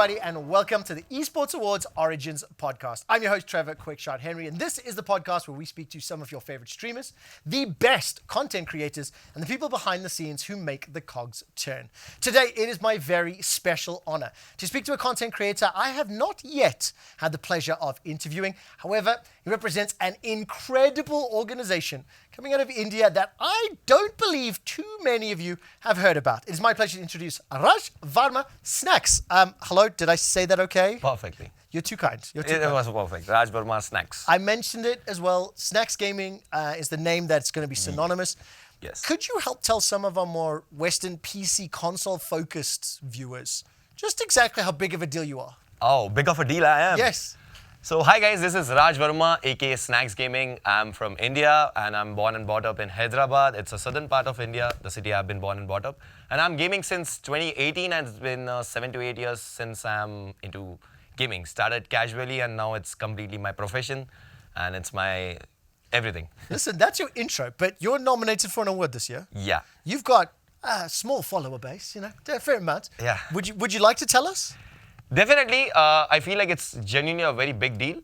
everybody, and welcome to the Esports Awards Origins podcast. I'm your host, Trevor Quickshot Henry, and this is the podcast where we speak to some of your favorite streamers, the best content creators, and the people behind the scenes who make the cogs turn. Today, it is my very special honor to speak to a content creator I have not yet had the pleasure of interviewing. However, he represents an incredible organization coming out of India that I don't believe too many of you have heard about. It is my pleasure to introduce Raj Varma, Snax. Hello, did I say that okay? Perfectly. You're too kind. It was perfect. Raj Varma Snax. I mentioned it as well. Snax Gaming is the name that's going to be synonymous. Yes. Could you help tell some of our more Western PC console-focused viewers just exactly how big of a deal you are? Oh, big of a deal I am. Yes. So, hi guys, this is Raj Varma, aka Snax Gaming. I'm from India and I'm born and brought up in Hyderabad. It's a southern part of India, the city I've been born and brought up. And I'm gaming since 2018 and it's been 7 to 8 years since I'm into gaming. Started casually and now it's completely my profession and it's my everything. Listen, that's your intro, but you're nominated for an award this year. Yeah. You've got a small follower base, a fair amount. Yeah. Would you like to tell us? Definitely, I feel like it's genuinely a very big deal.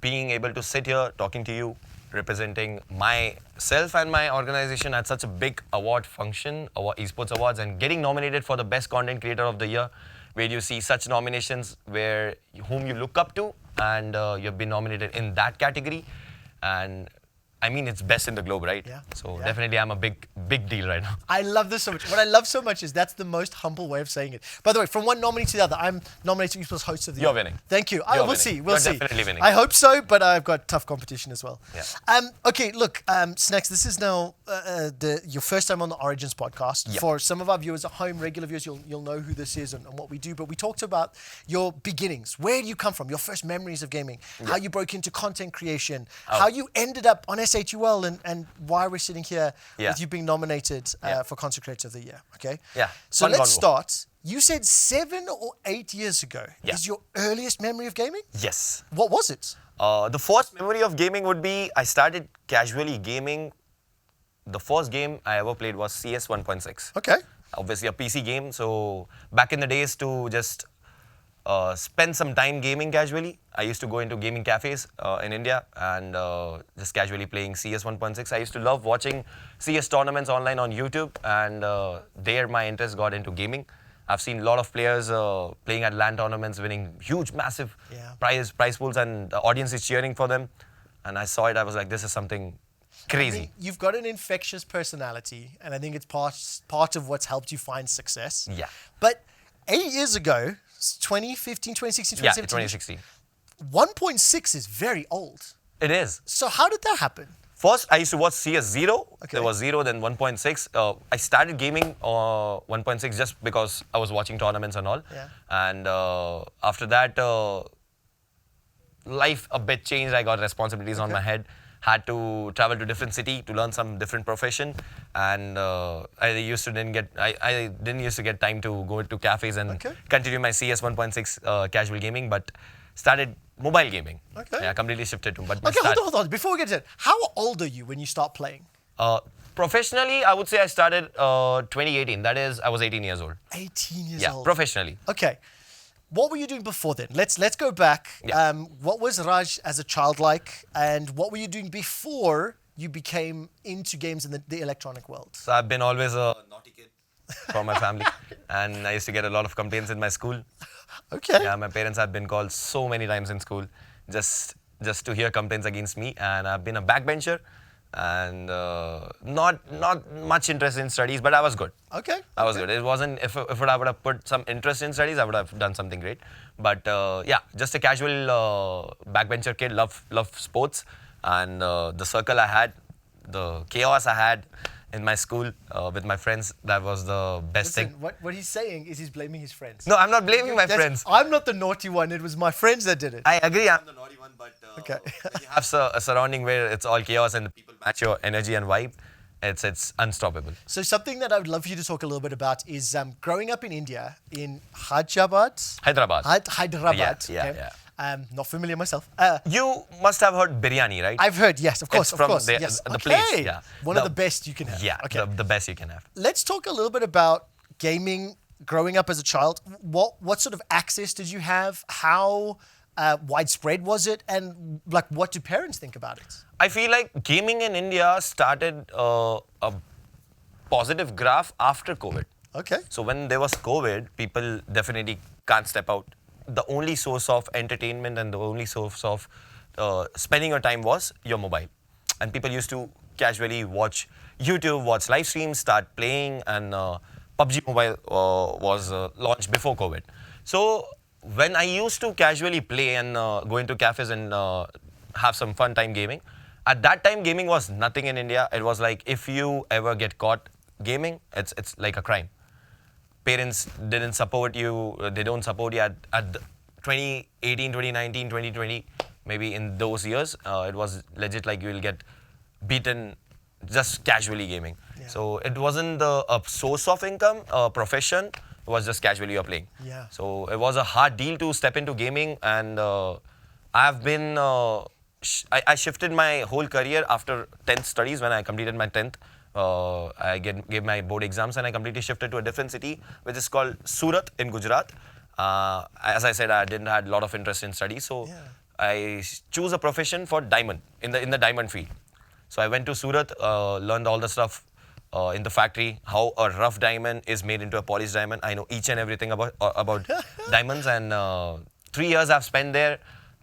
Being able to sit here talking to you, representing myself and my organization at such a big award function, our Esports Awards, and getting nominated for the Best Content Creator of the Year, where you see such nominations where whom you look up to, and you've been nominated in that category. And I mean, it's best in the globe, right? Yeah. So Yeah. definitely, I'm a big deal right now. I love this so much. What I love so much is that's the most humble way of saying it. By the way, from one nominee to the other, I'm nominated Esports Host of the Year. You're winning. Thank you. You're We'll winning. see. We'll You're see. definitely winning. I hope so, but I've got tough competition as well. Yeah. Okay, look, Snax, this is now your first time on the Origins podcast. Yeah. For some of our viewers at home, regular viewers, you'll know who this is and what we do. But we talked about your beginnings. Where do you come from? Your first memories of gaming. Yeah. How you broke into content creation. Oh. How you ended up on S8UL and why we're sitting here Yeah. with you being nominated Yeah. for Content Creator of the Year. Okay. Yeah. So Fun let's convo. start. You said 7 or 8 years ago Yeah. is your earliest memory of gaming? Yes. What was it? The first memory of gaming would be I started casually gaming. The first game I ever played was CS 1.6. Okay. Obviously a PC game. So back in the days to just spend some time gaming casually, I used to go into gaming cafes in India and just casually playing CS 1.6. I used to love watching CS tournaments online on YouTube, and there my interest got into gaming. I've seen a lot of players playing at LAN tournaments, winning huge, massive Yeah. prize pools, and the audience is cheering for them. And I saw it, I was like, this is something crazy. I think you've got an infectious personality, and I think it's part of what's helped you find success. Yeah. But 8 years ago, 2015, 2016, Yeah, 2017, 2016. 1.6 is very old. It is. So how did that happen? First, I used to watch CS 0. Okay. There was 0, then 1.6. I started gaming 1.6 just because I was watching tournaments and all. Yeah. And after that, life a bit changed. I got responsibilities on my head. Had to travel to different city to learn some different profession, and I didn't used to get time to go to cafes and continue my CS 1.6 casual gaming, but started mobile gaming. Okay. Yeah, completely shifted to. But Okay, hold on. Before we get to that, how old are you when you start playing? Professionally, I would say I started 2018. That is, I was 18 years old. 18 years Yeah, old. professionally. Okay. What were you doing before then? Let's go back. Yeah. What was Raj as a child like, and what were you doing before you became into games in the electronic world? So I've been always a naughty kid from my family, and I used to get a lot of complaints in my school. Okay. Yeah, my parents have been called so many times in school just to hear complaints against me, and I've been a backbencher and not much interest in studies, but I was good. Okay. I was good. It wasn't, if I would have put some interest in studies, I would have done something great. But yeah, just a casual backbencher kid, love sports, and the circle I had, the chaos I had in my school with my friends, that was the best Listen, thing. what he's saying is he's blaming his friends. No, I'm not blaming my friends. I'm not the naughty one. It was my friends that did it. I agree, I'm the naughty one, but Okay. when you have a surrounding where it's all chaos and people match your energy and vibe, it's unstoppable. So something that I would love for you to talk a little bit about is growing up in India, in Hyderabad. Hyderabad. Hyderabad. Yeah, okay. yeah. Not familiar myself. You must have heard biryani, right? I've heard, yes, of course, It's from of course. the- yes. the place, yeah. One of the best you can have. Yeah, Okay. the best you can have. Let's talk a little bit about gaming growing up as a child, what sort of access did you have? How widespread was it? And like, what do parents think about it? I feel like gaming in India started a positive graph after COVID. Okay. So when there was COVID, people definitely can't step out. The only source of entertainment and the only source of spending your time was your mobile. And people used to casually watch YouTube, watch live streams, start playing, and PUBG Mobile was launched before COVID. So when I used to casually play and go into cafes and have some fun time gaming, at that time gaming was nothing in India. It was like if you ever get caught gaming, it's like a crime. Parents didn't support you, they don't support you at 2018, 2019, 2020, maybe in those years, it was legit like you will get beaten just casually gaming. Yeah. So it wasn't a source of income, a profession, it was just casually you're playing. Yeah. So it was a hard deal to step into gaming, and I've been, I shifted my whole career after 10th studies. When I completed my 10th. I gave my board exams and I completely shifted to a different city, which is called Surat in Gujarat. As I said, I didn't had a lot of interest in studies, so I choose a profession for diamond in the diamond field. So I went to Surat, learned all the stuff in the factory, how a rough diamond is made into a polished diamond. I know each and everything about diamonds, and 3 years I've spent there.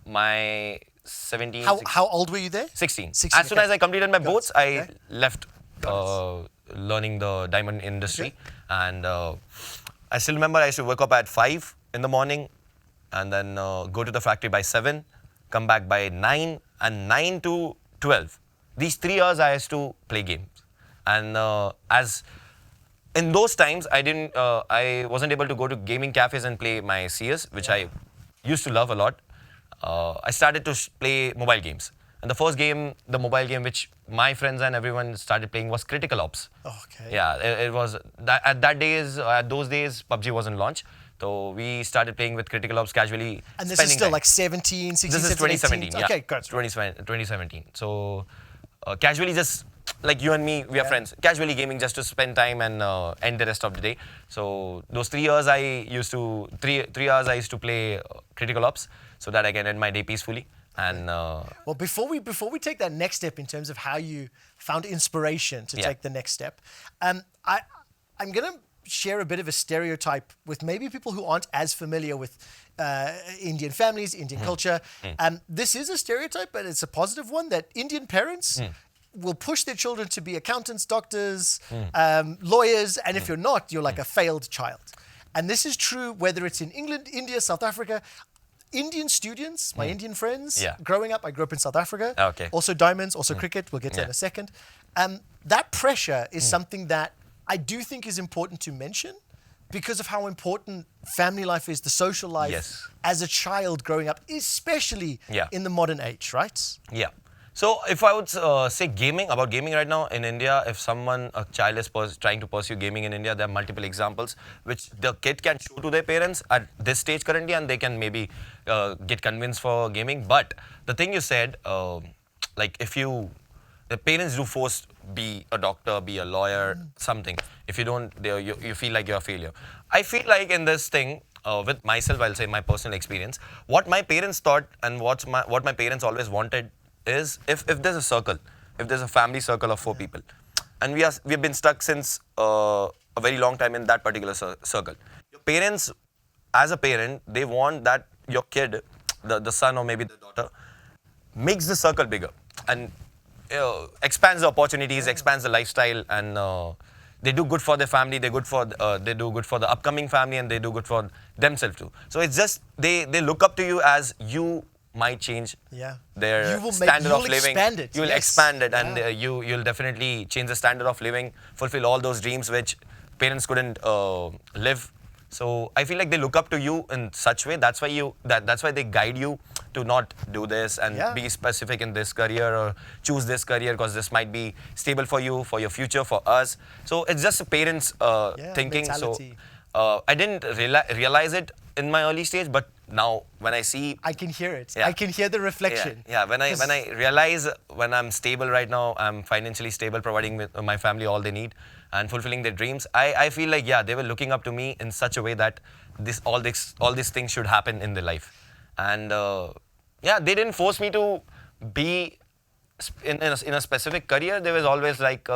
My 17. How old were you there? 16. 16. As soon as I completed my boards, I Okay. left learning the diamond industry. And I still remember I used to wake up at 5 in the morning and then go to the factory by 7, come back by 9, and 9 to 12. These 3 years I used to play games. And as in those times, I wasn't able to go to gaming cafes and play my CS, which I used to love a lot. I started to play mobile games. And the first game, the mobile game which my friends and everyone started playing was Critical Ops. Okay. Yeah, it was, at those days, PUBG wasn't launched. So we started playing with Critical Ops casually. And this is still time. like 17, 16, This is 17, 2017. 18. Yeah. Okay, good. 2017. So casually just, like you and me, we are friends. Casually gaming just to spend time and end the rest of the day. So those 3 years I used to, 3 years I used to play Critical Ops so that I can end my day peacefully. And well, before we take that next step in terms of how you found inspiration to take the next step, I'm going to share a bit of a stereotype with maybe people who aren't as familiar with Indian families, Indian culture. This is a stereotype, but it's a positive one, that Indian parents will push their children to be accountants, doctors, lawyers, and if you're not, you're like a failed child. And this is true whether it's in England, India, South Africa. Indian students, my Indian friends, growing up, I grew up in South Africa. Okay. Also diamonds, also cricket. We'll get to that in a second. That pressure is something that I do think is important to mention because of how important family life is, the social life as a child growing up, especially in the modern age, right? Yeah. So if I would say about gaming right now in India, if a child is trying to pursue gaming in India, there are multiple examples which the kid can show to their parents at this stage currently, and they can maybe get convinced for gaming. But the thing you said, like the parents do force be a doctor, be a lawyer, something. If you don't, you feel like you're a failure. I feel like in this thing, with myself, I'll say my personal experience, what my parents thought and what my parents always wanted is if there's a circle, if there's a family circle of 4 people, and we've been stuck since a very long time in that particular circle. Your parents, as a parent, they want that your kid, the son or maybe the daughter, makes the circle bigger and expands the opportunities, expands the lifestyle, and they do good for their family. They do good for the upcoming family, and they do good for themselves too. So it's just they look up to you as you might change their standard of living. You will expand it, and you'll definitely change the standard of living, fulfill all those dreams which parents couldn't live. So I feel like they look up to you in such way. That's why they guide you to not do this and be specific in this career or choose this career because this might be stable for you, for your future, for us. So it's just parents thinking. Mentality. So I didn't realize it in my early stage, but now when I see, I can hear it. I can hear the reflection. Yeah. When I realize when I'm stable right now, I'm financially stable, providing with my family all they need, and fulfilling their dreams. I feel like, yeah, they were looking up to me in such a way that all these things should happen in their life. And yeah, they didn't force me to be in a specific career. There was always like,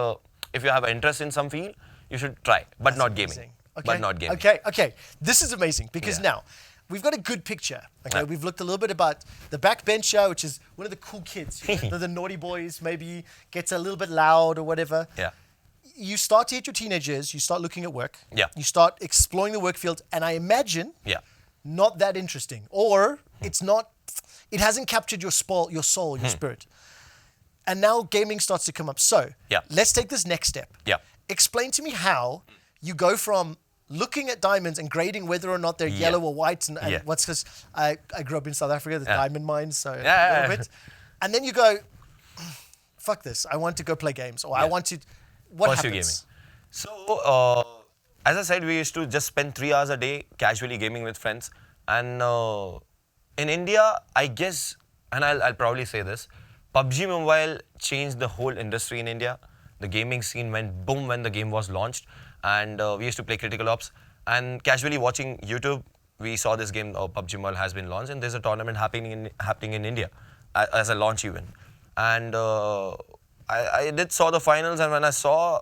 if you have an interest in some field, you should try, but That's not amazing. gaming. Okay. But not gaming. Okay. This is amazing because Yeah. now we've got a good picture. Okay, Yeah. we've looked a little bit about the backbencher, which is one of the cool kids, the naughty boys. Maybe gets a little bit loud or whatever. Yeah. You start to hit your teenage years. You start looking at work. Yeah. You start exploring the work field, and I imagine Yeah. not that interesting, or it's not. It hasn't captured your soul, your spirit. And now gaming starts to come up. So Yeah. let's take this next step. Yeah. Explain to me how you go from looking at diamonds and grading whether or not they're yellow or white and Yeah. what's because I grew up in South Africa, the diamond mines, so a Yeah. little bit. And then you go, fuck this, I want to go play games, or I want to, what Pursue happens? gaming. So, as I said, we used to just spend 3 hours a day casually gaming with friends. And in India, I guess, and I'll probably say this, PUBG Mobile changed the whole industry in India. The gaming scene went boom when the game was launched. And we used to play Critical Ops. And casually watching YouTube, we saw this game, PUBG Mobile has been launched. And there's a tournament happening in India as a launch event. And I did saw the finals, and when I saw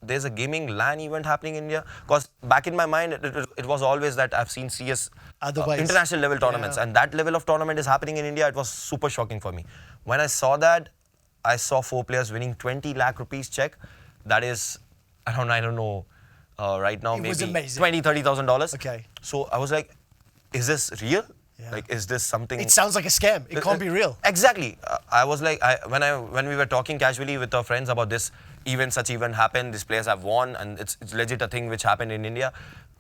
there's a gaming LAN event happening in India, because back in my mind it was always that I've seen CS international level tournaments, and that level of tournament is happening in India. It was super shocking for me. When I saw that, I saw 4 players winning 20 lakh rupees check. That is, I don't know, right now It was maybe amazing. $20,000-$30,000. Okay. So I was like, is this real? Yeah. Like, is this something? It sounds like a scam. It can't be real. Exactly. I was like, when we were talking casually with our friends about this event, such event happened, these players have won, and it's legit a thing which happened in India.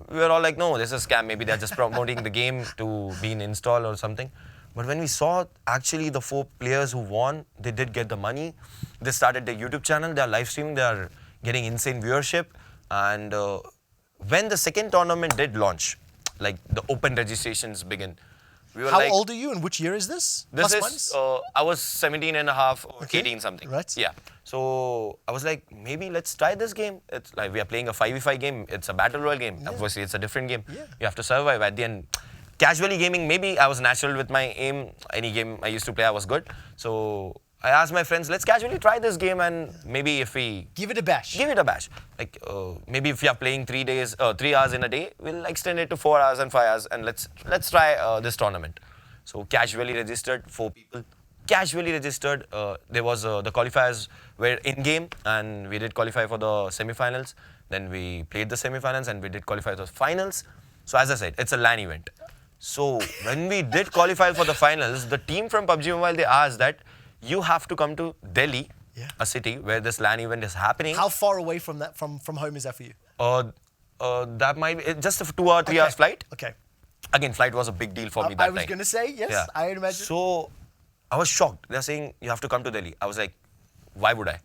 We were all like, no, this is a scam. Maybe they're just promoting the game to be in install or something. But when we saw actually the 4 players who won, they did get the money. They started their YouTube channel. They are live streaming. They are getting insane viewership. And when the second tournament did launch, like the open registrations begin, we were How like, old are you and which year is this? this Plus is, minus? I was 17 and a half or Okay. 18 something. Right. Yeah. So I was like, maybe let's try this game. It's like we are playing a 5v5 game. It's a battle royale game. Obviously, it's a different game. Yeah. You have to survive at the end. Casually gaming, maybe I was natural with my aim. Any game I used to play, I was good. So I asked my friends, let's casually try this game, and maybe if we Give it a bash. give it a bash. Like maybe if you are playing 3 hours in a day, we'll extend it to 4 hours and 5 hours, and let's try this tournament. So casually registered 4 people. Casually registered. There was the qualifiers were in game, and we did qualify for the semi-finals. Then we played the semi-finals, and we did qualify for the finals. So as I said, it's a LAN event. So when we did qualify for the finals, the team from PUBG Mobile, they asked that you have to come to Delhi, a city where this LAN event is happening. How far away from that from home is that for you? That might be just a 2 or 3 hours flight. Okay. Again, flight was a big deal for me that I time. was going to say, yes, Yeah. I would imagine. So I was shocked. They're saying you have to come to Delhi. I was like, why would I?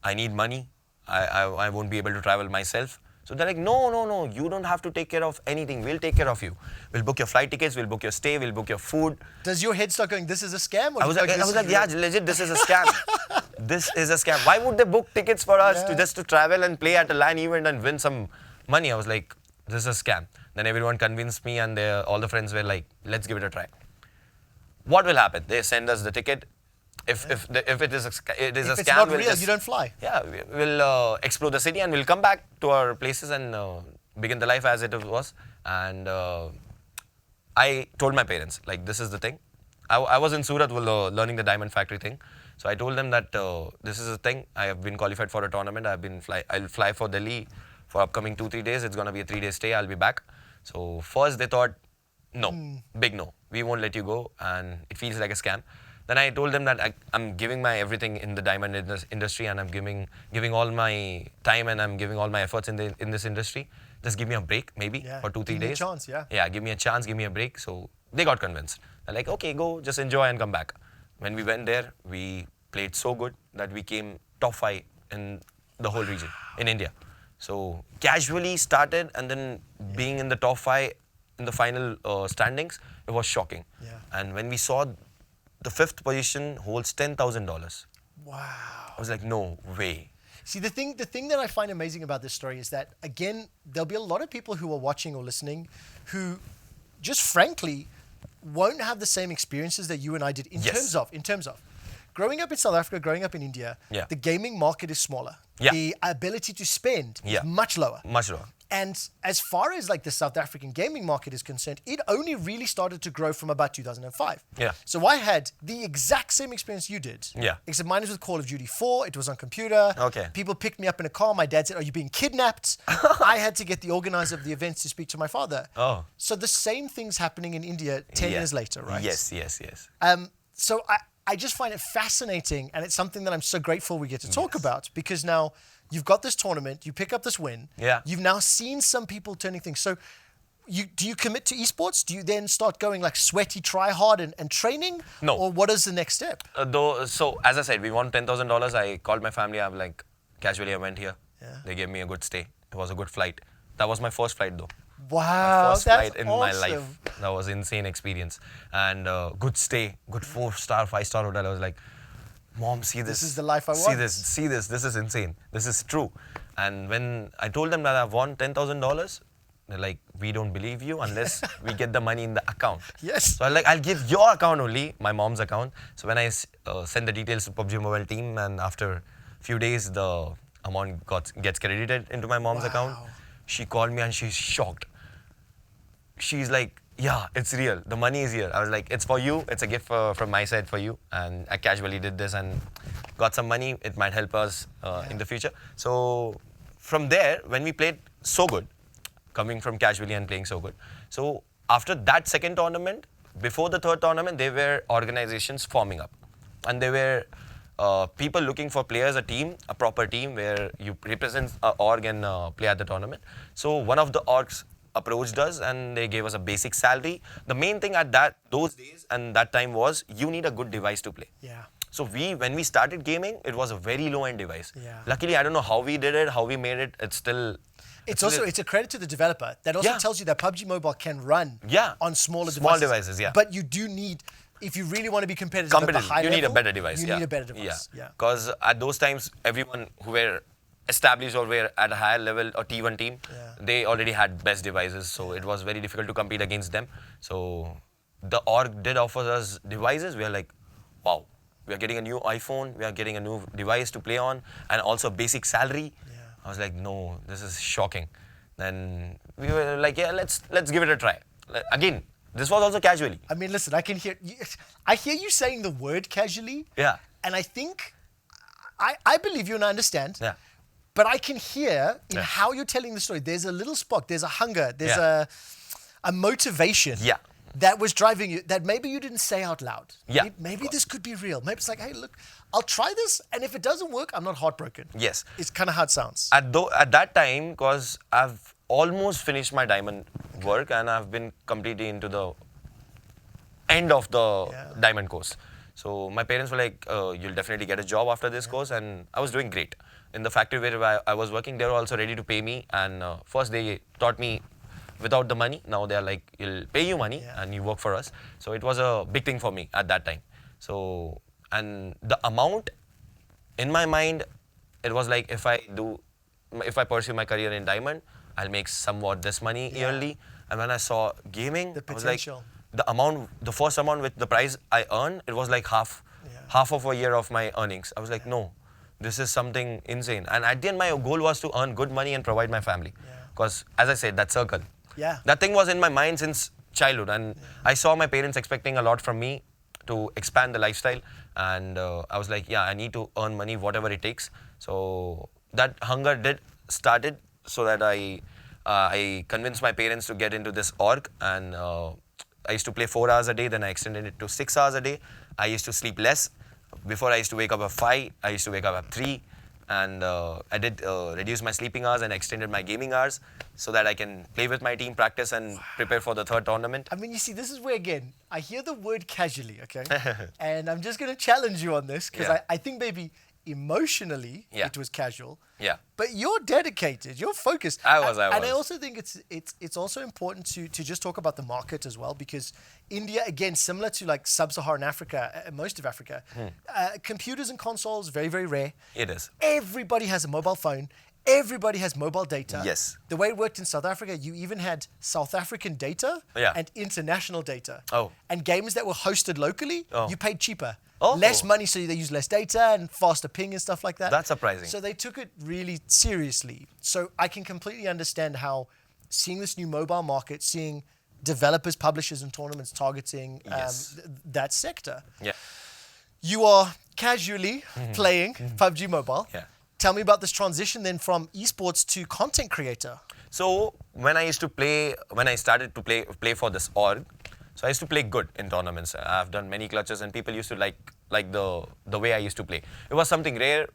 I need money. I won't be able to travel myself. So they're like, no, you don't have to take care of anything. We'll take care of you. We'll book your flight tickets, we'll book your stay, we'll book your food. Does your head start going, this is a scam? Or I was do you like, go, this is yeah, real? legit, this is a scam. This is a scam. Why would they book tickets for us to just to travel and play at a LAN event and win some money? I was like, this is a scam. Then everyone convinced me, and all the friends were like, let's give it a try. What will happen? They send us the ticket. If it is a scam, If it's not real, you don't fly. Yeah, we'll explore the city, and we'll come back to our places and begin the life as it was. And I told my parents, like, this is the thing. I was in Surat learning the diamond factory thing. So I told them that this is a thing. I have been qualified for a tournament. I'll fly for Delhi for upcoming 2-3 days. It's going to be a 3-day stay. I'll be back. So first they thought, no, big no. We won't let you go, and it feels like a scam. Then I told them that I'm giving my everything in the diamond industry, and I'm giving all my time, and I'm giving all my efforts in this industry. Just give me a break, maybe for 2-3 days. Give me a chance, yeah. Yeah, give me a chance, give me a break. So they got convinced. They're like, okay, go, just enjoy and come back. When we went there, we played so good that we came top 5 in the whole region in India. So casually started, and then being in the top 5 in the final standings, it was shocking. Yeah. And when we saw the 5th position holds $10,000, Wow. I was like, no way. See, the thing that I find amazing about this story is that, again, there'll be a lot of people who are watching or listening who just frankly won't have the same experiences that you and I did in terms of growing up in South Africa, growing up in India, the gaming market is smaller. The ability to spend is much lower. Much lower. And as far as like the South African gaming market is concerned, it only really started to grow from about 2005. So I had the exact same experience you did. Except mine was with Call of Duty 4. It was on computer. People picked me up in a car. My dad said, "Are you being kidnapped?" I had to get the organizer of the events to speak to my father. So the same thing's happening in India 10 years later, right? Yes. So I just find it fascinating, and it's something that I'm so grateful we get to talk about, because now you've got this tournament, you pick up this win, you've now seen some people turning things. So do you commit to esports? Do you then start going like sweaty, try hard and training? No. Or what is the next step? So as I said, we won $10,000. I called my family. I'm like, casually I went here. They gave me a good stay. It was a good flight. That was my first flight though. Wow, First that's flight in awesome. my life. That was insane experience. And good stay, good 4-star, 5-star hotel. I was like, Mom, see this. This is the life I want. See this. This is insane. This is true. And when I told them that I've won $10,000, they're like, we don't believe you unless we get the money in the account. So I'm like, I'll give your account only, my mom's account. So when I send the details to PUBG Mobile team, and after a few days, the amount gets credited into my mom's account. She called me and she's shocked. She's like, yeah, it's real. The money is here. I was like, it's for you. It's a gift from my side for you. And I casually did this and got some money. It might help us in the future. So from there, when we played so good, coming from casually and playing so good. So after that second tournament, before the third tournament, there were organizations forming up. And there were people looking for players, a proper team where you represent an org and play at the tournament. So one of the orgs approached us and they gave us a basic salary. The main thing at those days and that time was you need a good device to play. So when we started gaming, it was a very low-end device. Luckily, I don't know how we did it, how we made it. It's still... It's a credit to the developer. That also tells you that PUBG Mobile can run on smaller devices. But you do need... If you really want to be competitive at the high level, you need a better device. You need a better device. Because at those times, everyone who were established or were at a higher level, or T1 team, they already had best devices. So it was very difficult to compete against them. So the org did offer us devices. We are like, wow, we are getting a new iPhone. We are getting a new device to play on, and also basic salary. I was like, no, this is shocking. Then we were like, yeah, let's give it a try. Again, this was also casually. I mean, listen, I hear you saying the word casually. And I think, I believe you and I understand. But I can hear in how you're telling the story, there's a little spark, there's a hunger, there's a motivation that was driving you, that maybe you didn't say out loud. Maybe this could be real. Maybe it's like, hey, look, I'll try this, and if it doesn't work, I'm not heartbroken. It's kind of how it sounds. At that time, because I've almost finished my diamond work and I've been completely into the end of the diamond course. So my parents were like, you'll definitely get a job after this course, and I was doing great. In the factory where I was working, they were also ready to pay me, and first they taught me without the money. Now they're like, we'll pay you money and you work for us. So it was a big thing for me at that time. So, and the amount in my mind, it was like, if I pursue my career in diamond, I'll make somewhat this money yearly. And when I saw gaming, I was like, the first amount with the price I earned, it was like half of a year of my earnings. I was like, no, this is something insane. And at the end, my goal was to earn good money and provide my family. Because as I said, that circle, that thing was in my mind since childhood. And I saw my parents expecting a lot from me to expand the lifestyle. And I was like, I need to earn money, whatever it takes. So that hunger started so that I convinced my parents to get into this org. And I used to play 4 hours a day, then I extended it to 6 hours a day. I used to sleep less. Before I used to wake up at 5, I used to wake up at 3. And I did reduce my sleeping hours and extended my gaming hours so that I can play with my team, practice, and prepare for the third tournament. I mean, you see, this is where, again, I hear the word casually, okay? And I'm just going to challenge you on this, because I think maybe emotionally Yeah. it was casual. Yeah. But you're dedicated, you're focused. I was. And I also think it's also important to just talk about the market as well, because India, again, similar to like sub-Saharan Africa, most of Africa, computers and consoles, very, very rare. It is. Everybody has a mobile phone. Everybody has mobile data. Yes. The way it worked in South Africa, you even had South African data Yeah. and international data. Oh. And games that were hosted locally, you paid cheaper. Oh. Less money, so they use less data and faster ping and stuff like that. That's surprising. So they took it really seriously. So I can completely understand how seeing this new mobile market, seeing developers, publishers, and tournaments targeting Yes. that sector. Yeah. You are casually playing PUBG Mobile. Yeah. Tell me about this transition then from esports to content creator. So when I started to play for this org, so I used to play good in tournaments. I've done many clutches, and people used to like the way I used to play. It was something rare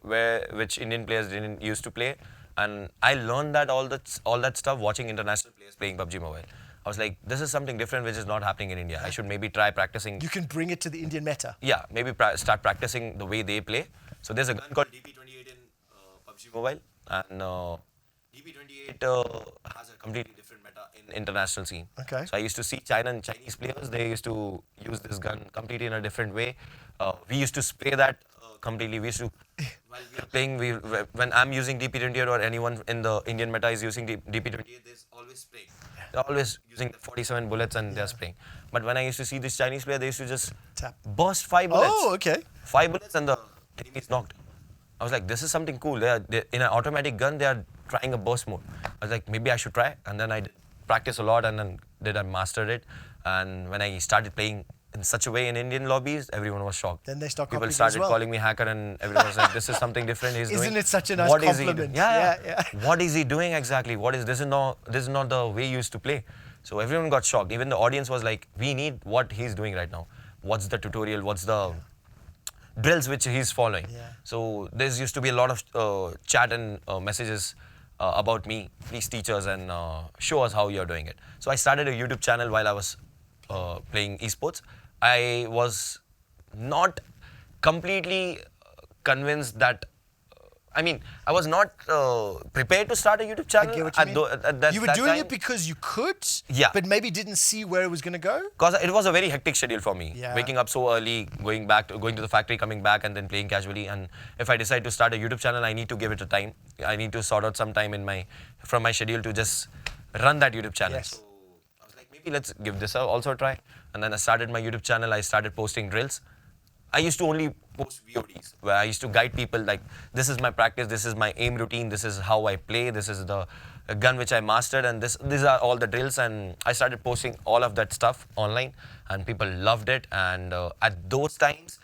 which Indian players didn't used to play, and I learned that all that stuff watching international players playing PUBG Mobile. I was like, this is something different which is not happening in India. I should maybe try practicing. You can bring it to the Indian meta. Yeah, maybe start practicing the way they play. So there's a gun called DP28 in PUBG Mobile, and DP28 has a completely different meta in international scene. Okay. So I used to see China and Chinese players, they used to use this gun completely in a different way. We used to spray that completely. We used to, while we are playing, when I'm using DP28 or anyone in the Indian meta is using DP28, there's always spraying. They're always using the 47 bullets and they're spraying. But when I used to see this Chinese player, they used to just Tap. burst 5 bullets. Oh, okay. 5 bullets and the enemy is knocked. I was like, this is something cool. They're in an automatic gun, they are trying a burst mode. I was like, maybe I should try. And then I did practice a lot, and then I mastered it. And when I started playing in such a way in Indian lobbies, everyone was shocked. Then they start People copying started as well. calling me hacker, and everyone was like, this is something different he's doing. Isn't it such a nice What is he compliment? doing? Yeah. Yeah. What is he doing exactly? This is not the way you used to play. So everyone got shocked. Even the audience was like, we need what he's doing right now. What's the tutorial? What's the drills which he's following? Yeah. So there used to be a lot of chat and messages about me. Please teach us and show us how you're doing it. So I started a YouTube channel while I was playing esports. I was not completely convinced that. I was not prepared to start a YouTube channel. I get what you mean. At that You were that doing time. it because you could, Yeah. but maybe didn't see where it was going to go. Because it was a very hectic schedule for me. Yeah. Waking up so early, going to the factory, coming back, and then playing casually. And if I decide to start a YouTube channel, I need to give it a time. I need to sort out some time from my schedule to just run that YouTube channel. Yes. So I was like, maybe let's give this also a try. And then I started my YouTube channel. I started posting drills. I used to only post VODs where I used to guide people like, this is my practice, this is my aim routine, this is how I play, this is the gun which I mastered, and these are all the drills. And I started posting all of that stuff online, and people loved it. And at those times,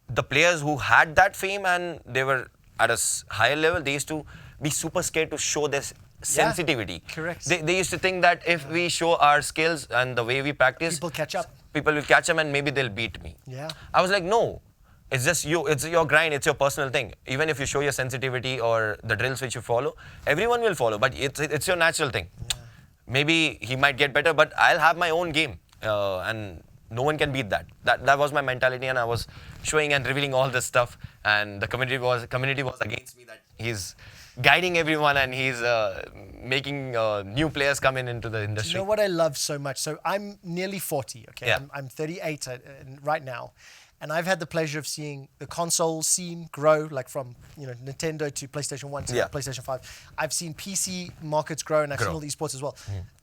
the players who had that fame and they were at a higher level, they used to be super scared to show their sensitivity. Correct. They used to think that if we show our skills and the way we practice, People catch up. people will catch them and maybe they'll beat me. Yeah. I was like, no, it's just you. It's your grind. It's your personal thing. Even if you show your sensitivity or the drills which you follow, everyone will follow. But it's your natural thing. Yeah. Maybe he might get better, but I'll have my own game, and no one can beat that. That was my mentality, and I was showing and revealing all this stuff. And the community was against me that he's guiding everyone and he's making new players come into the industry. You know what I love so much? So I'm nearly 40, okay? Yeah. I'm 38 right now. And I've had the pleasure of seeing the console scene grow, like from Nintendo to PlayStation 1 to PlayStation 5. I've seen PC markets grow, and I've seen all the esports as well.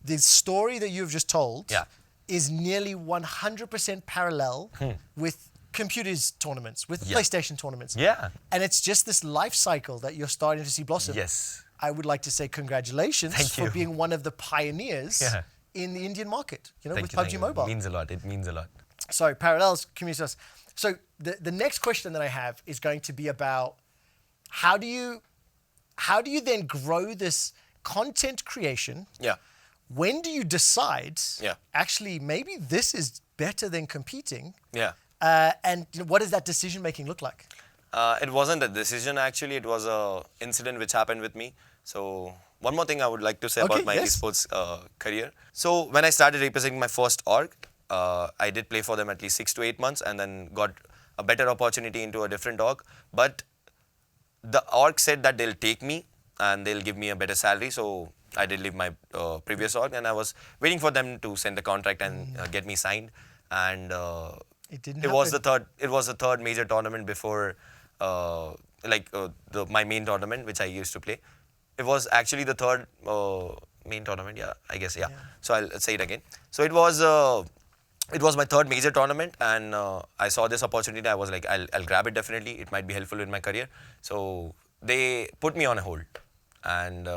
The story that you've just told is nearly 100% parallel with computers tournaments, with PlayStation tournaments. Yeah. And it's just this life cycle that you're starting to see blossom. Yes. I would like to say congratulations Thank for you. being one of the pioneers in the Indian market, with PUBG Mobile. It means a lot. It means a lot. So parallels, communities. So the next question that I have is going to be about how do you then grow this content creation? Yeah. When do you decide, Yeah. actually, maybe this is better than competing? Yeah. And what does that decision making look like? It wasn't a decision, actually. It was an incident which happened with me. So one more thing I would like to say about my esports career. So when I started representing my first org, I did play for them at least 6 to 8 months, and then got a better opportunity into a different org. But the org said that they'll take me and they'll give me a better salary. So I did leave my previous org, and I was waiting for them to send the contract and get me signed. And It didn't it was happen. it was the third major tournament before my main tournament which I used to play. It was actually the third main tournament. Yeah, I guess. Yeah. So I'll say it again. So it was my third major tournament, and I saw this opportunity. I was like, I'll grab it definitely. It might be helpful in my career. So they put me on a hold, and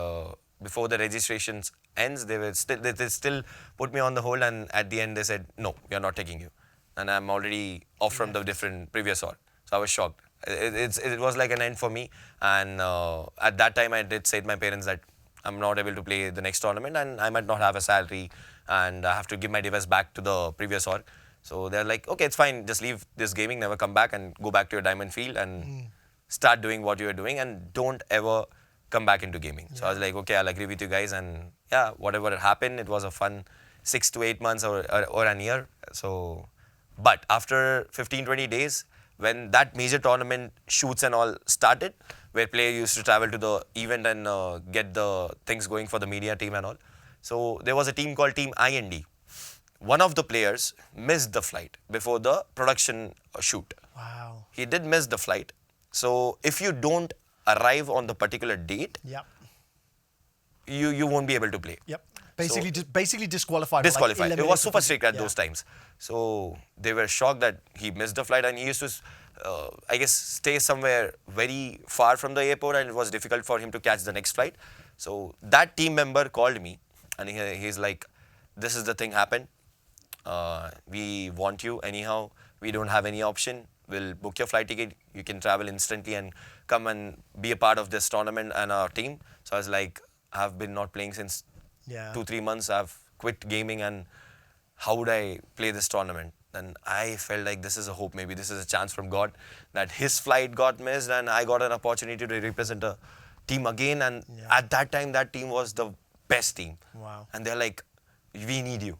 before the registrations ends, they still put me on the hold, and at the end they said, no, we are not taking you, and I'm already off from the different previous org. So I was shocked. It was like an end for me, and at that time I did say to my parents that I'm not able to play the next tournament, and I might not have a salary, and I have to give my device back to the previous org. So they're like, okay, it's fine, just leave this gaming, never come back, and go back to your diamond field and start doing what you're doing, and don't ever come back into gaming. So I was like, okay, I'll agree with you guys, and yeah, whatever happened, it was a fun 6 to 8 months or an year. So, but after 15, 20 days, when that major tournament shoots and all started, where players used to travel to the event and get the things going for the media team and all. So there was a team called Team IND. One of the players missed the flight before the production shoot. Wow. He did miss the flight. So if you don't arrive on the particular date, Yep. you won't be able to play. Yep. Basically disqualified. for like Disqualified. It 11 was to super 15. strict at Yeah. those times. So they were shocked that he missed the flight, and he used to, I guess, stay somewhere very far from the airport, and it was difficult for him to catch the next flight. So that team member called me, and he's like, this is the thing happened. We want you anyhow. We don't have any option. We'll book your flight ticket. You can travel instantly and come and be a part of this tournament and our team. So I was like, I've been not playing since Yeah. 2-3 months. I've quit gaming, and how would I play this tournament? And I felt like this is a hope. Maybe this is a chance from God that his flight got missed, and I got an opportunity to represent a team again. And at that time, that team was the best team. Wow. And they're like, we need you.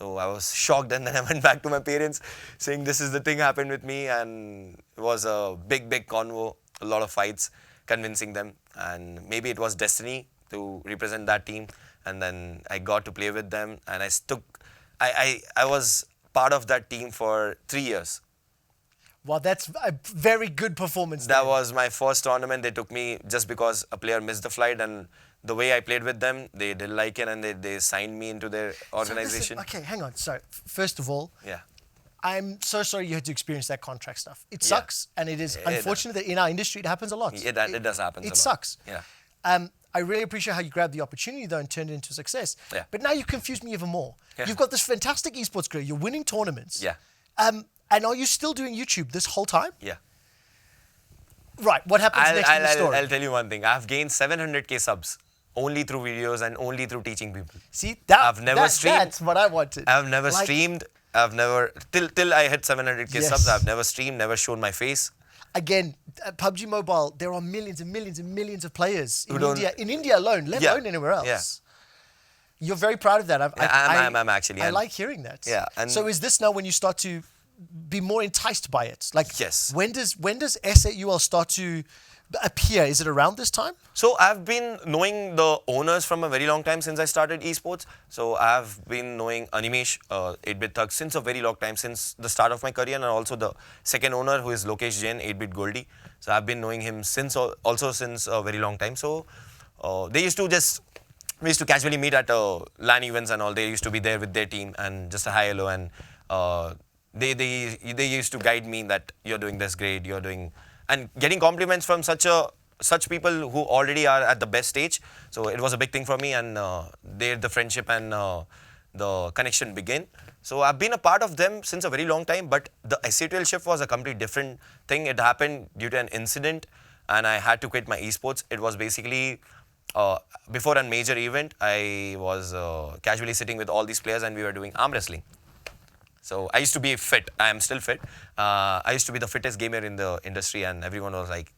So I was shocked, and then I went back to my parents saying this is the thing happened with me, and it was a big convo, a lot of fights, convincing them, and maybe it was destiny to represent that team. And then I got to play with them, and I was part of that team for 3 years. Well, that's a very good performance. That there. was my first tournament. They took me just because a player missed the flight, and the way I played with them, they did like it, and they signed me into their So organization. listen, okay, hang on. So first of all, Yeah. I'm so sorry you had to experience that contract stuff. It Yeah. sucks, and it is unfortunate that in our industry it happens a lot. It does happen. It sucks. Yeah. I really appreciate how you grabbed the opportunity though and turned it into a success. Yeah. But now you confused me even more. Yeah. You've got this fantastic esports career. You're winning tournaments. Yeah. And are you still doing YouTube this whole time? Yeah. Right. What happens next in the story? I'll tell you one thing. I've gained 700k subs only through videos and only through teaching people. See, I've never streamed. That's what I wanted. I've never Like, streamed. I've never till I hit 700k Yes. subs. I've never streamed. Never shown my face. Again, PUBG Mobile, there are millions and millions and millions of players in Who don't- India. In India alone, let Yeah. alone anywhere else. Yeah. You're very proud of that. I'm actually. I and- like hearing that. Yeah, and- so is this now when you start to be more enticed by it? Like, Yes. When does S8UL start to appear? Is it around this time? So I've been knowing the owners from a very long time since I started esports. So I've been knowing Animesh, 8-bit Thug, since a very long time, since the start of my career, and also the second owner, who is Lokesh Jain, 8-bit Goldie. So I've been knowing him since a very long time. So we used to casually meet at LAN events and all. They used to be there with their team and just a hi hello, and they used to guide me that you're doing this great, you're doing, and getting compliments from such people who already are at the best stage. So it was a big thing for me, and there the friendship and the connection began. So I've been a part of them since a very long time, but the S8UL shift was a completely different thing. It happened due to an incident, and I had to quit my esports. It was basically before a major event. I was casually sitting with all these players, and we were doing arm wrestling. So I used to be fit. I am still fit. I used to be the fittest gamer in the industry, and everyone was like,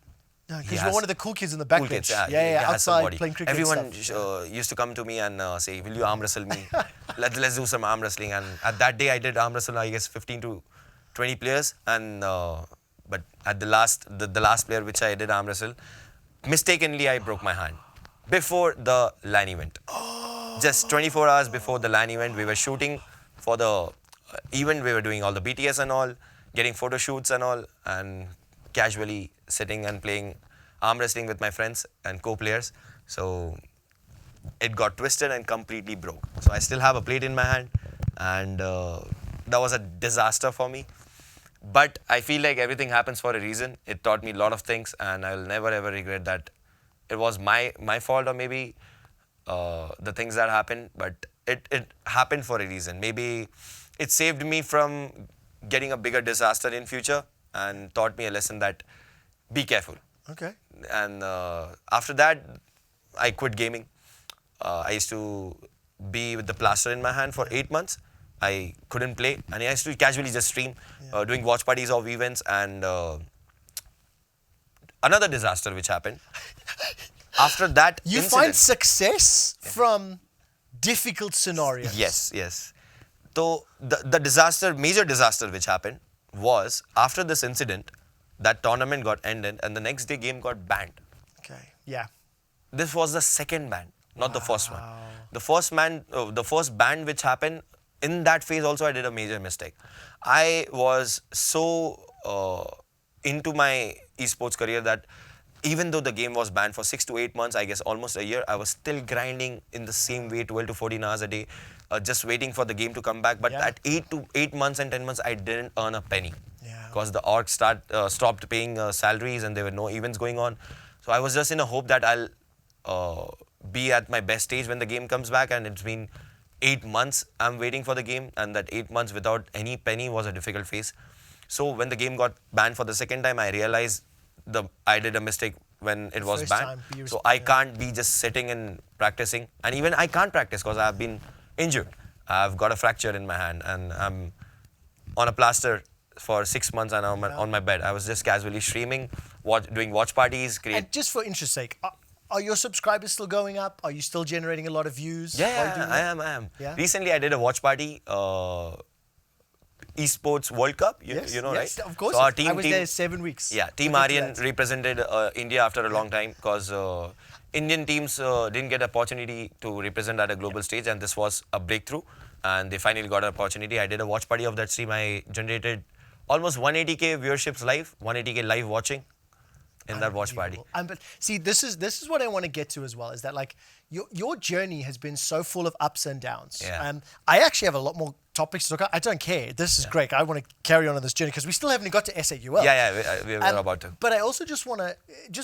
Because you're one of the cool kids in the back cool bench. kids, Yeah, he has some outside body. playing cricket. Everyone and stuff. used to come to me and say, "Will you arm wrestle me? Let's do some arm wrestling." And at that day, I did arm wrestle, I guess, 15 to 20 players. And but at the last player which I did arm wrestle, mistakenly I broke my hand before the LAN event. Just 24 hours before the LAN event, we were shooting for the event. We were doing all the BTS and all, getting photo shoots and all, and casually sitting and playing arm wrestling with my friends and co-players. So it got twisted and completely broke. So I still have a plate in my hand, and that was a disaster for me. But I feel like everything happens for a reason. It taught me a lot of things, and I'll never ever regret that it was my fault, or maybe the things that happened, but it happened for a reason. Maybe it saved me from getting a bigger disaster in future and taught me a lesson that be careful. Okay. And after that, I quit gaming. I used to be with the plaster in my hand for 8 months. I couldn't play, and I used to casually just stream, doing watch parties of events. And another disaster which happened after that You incident. find success from difficult scenarios. Yes, yes. So the disaster, major disaster which happened was after this incident, that tournament got ended, and the next day game got banned. Okay. Yeah. This was the second ban, not the first one. The first ban which happened, in that phase also I did a major mistake. I was so into my esports career that even though the game was banned for 6 to 8 months, I guess almost a year, I was still grinding in the same way, 12 to 14 hours a day, just waiting for the game to come back. But at 8 months and 10 months, I didn't earn a penny. Because the org stopped paying salaries and there were no events going on. So I was just in a hope that I'll be at my best stage when the game comes back, and it's been 8 months I'm waiting for the game, and that 8 months without any penny was a difficult phase. So when the game got banned for the second time, I realized I did a mistake when it was banned. So I can't be just sitting and practicing, and even I can't practice because I've been injured. I've got a fracture in my hand, and I'm on a plaster for 6 months, and I'm on my bed. I was just casually streaming, doing watch parties. And just for interest sake, are your subscribers still going up? Are you still generating a lot of views? Yeah, I am. Yeah? Recently, I did a watch party, Esports World Cup, you know, yes, right? Of course. So our I was there 7 weeks. Yeah, Team Aryan represented India after a long time, because Indian teams didn't get opportunity to represent at a global stage, and this was a breakthrough, and they finally got an opportunity. I did a watch party of that stream. I generated almost 180k viewerships live, 180k live watching in that watch party. But see, this is what I want to get to as well, is that like your journey has been so full of ups and downs. Yeah. I actually have a lot more topics to talk about. I don't care. This is great. I want to carry on this journey because we still haven't got to S8UL. Yeah, we're about to. But I also just want to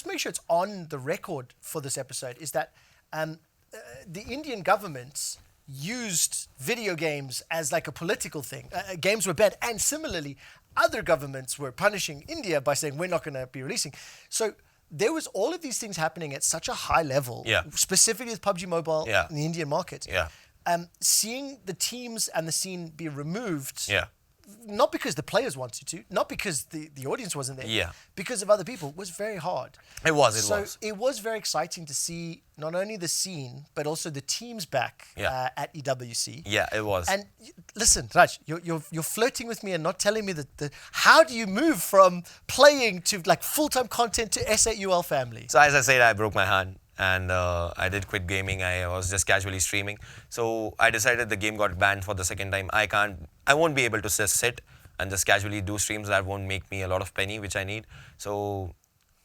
make sure it's on the record for this episode, is that the Indian government used video games as like a political thing. Games were banned, and similarly, other governments were punishing India by saying we're not going to be releasing. So there was all of these things happening at such a high level, specifically with PUBG Mobile in the Indian market. Seeing the teams and the scene be removed, not because the players wanted to, not because the audience wasn't there, because of other people, was very hard. It was. It was very exciting to see not only the scene, but also the teams back at EWC. Yeah, it was. And listen, Raj, you're flirting with me and not telling me that how do you move from playing to like full-time content to S8UL family? So as I said, I broke my hand, and I did quit gaming. I was just casually streaming. So I decided the game got banned for the second time. I won't be able to just sit and just casually do streams. That won't make me a lot of penny, which I need. So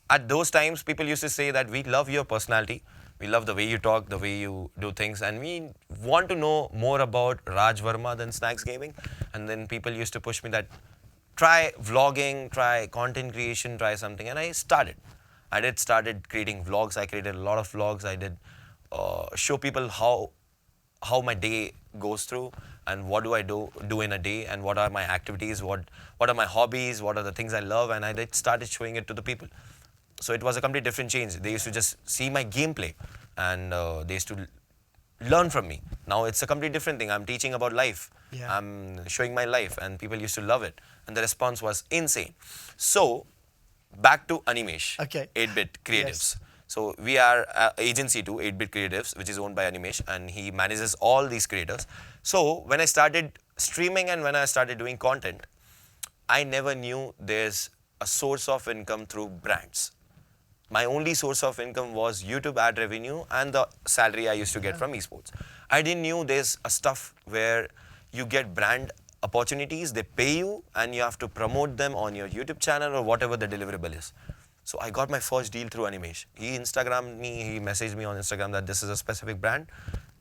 at those times, people used to say that we love your personality. We love the way you talk, the way you do things, and we want to know more about Raj Varma than Snax Gaming. And then people used to push me that try vlogging, try content creation, try something. And I started creating vlogs. I created a lot of vlogs. I did show people how my day goes through, and what do I do in a day, and what are my activities, what are my hobbies, what are the things I love, and I started showing it to the people. So it was a completely different change. They used to just see my gameplay, and they used to learn from me. Now it's a completely different thing. I'm teaching about life. I'm showing my life, and people used to love it, and the response was insane. So back to Animesh, 8-bit Creatives. So we are agency to 8-bit Creatives, which is owned by Animesh, and he manages all these creators. So when I started streaming and when I started doing content, I never knew there's a source of income through brands. my only source of income was YouTube ad revenue and the salary I used to get from esports. I didn't knew there's a stuff where you get brand opportunities, they pay you and you have to promote them on your YouTube channel or whatever the deliverable is. So I got my first deal through Animesh. He Instagrammed me, he messaged me on Instagram that this is a specific brand.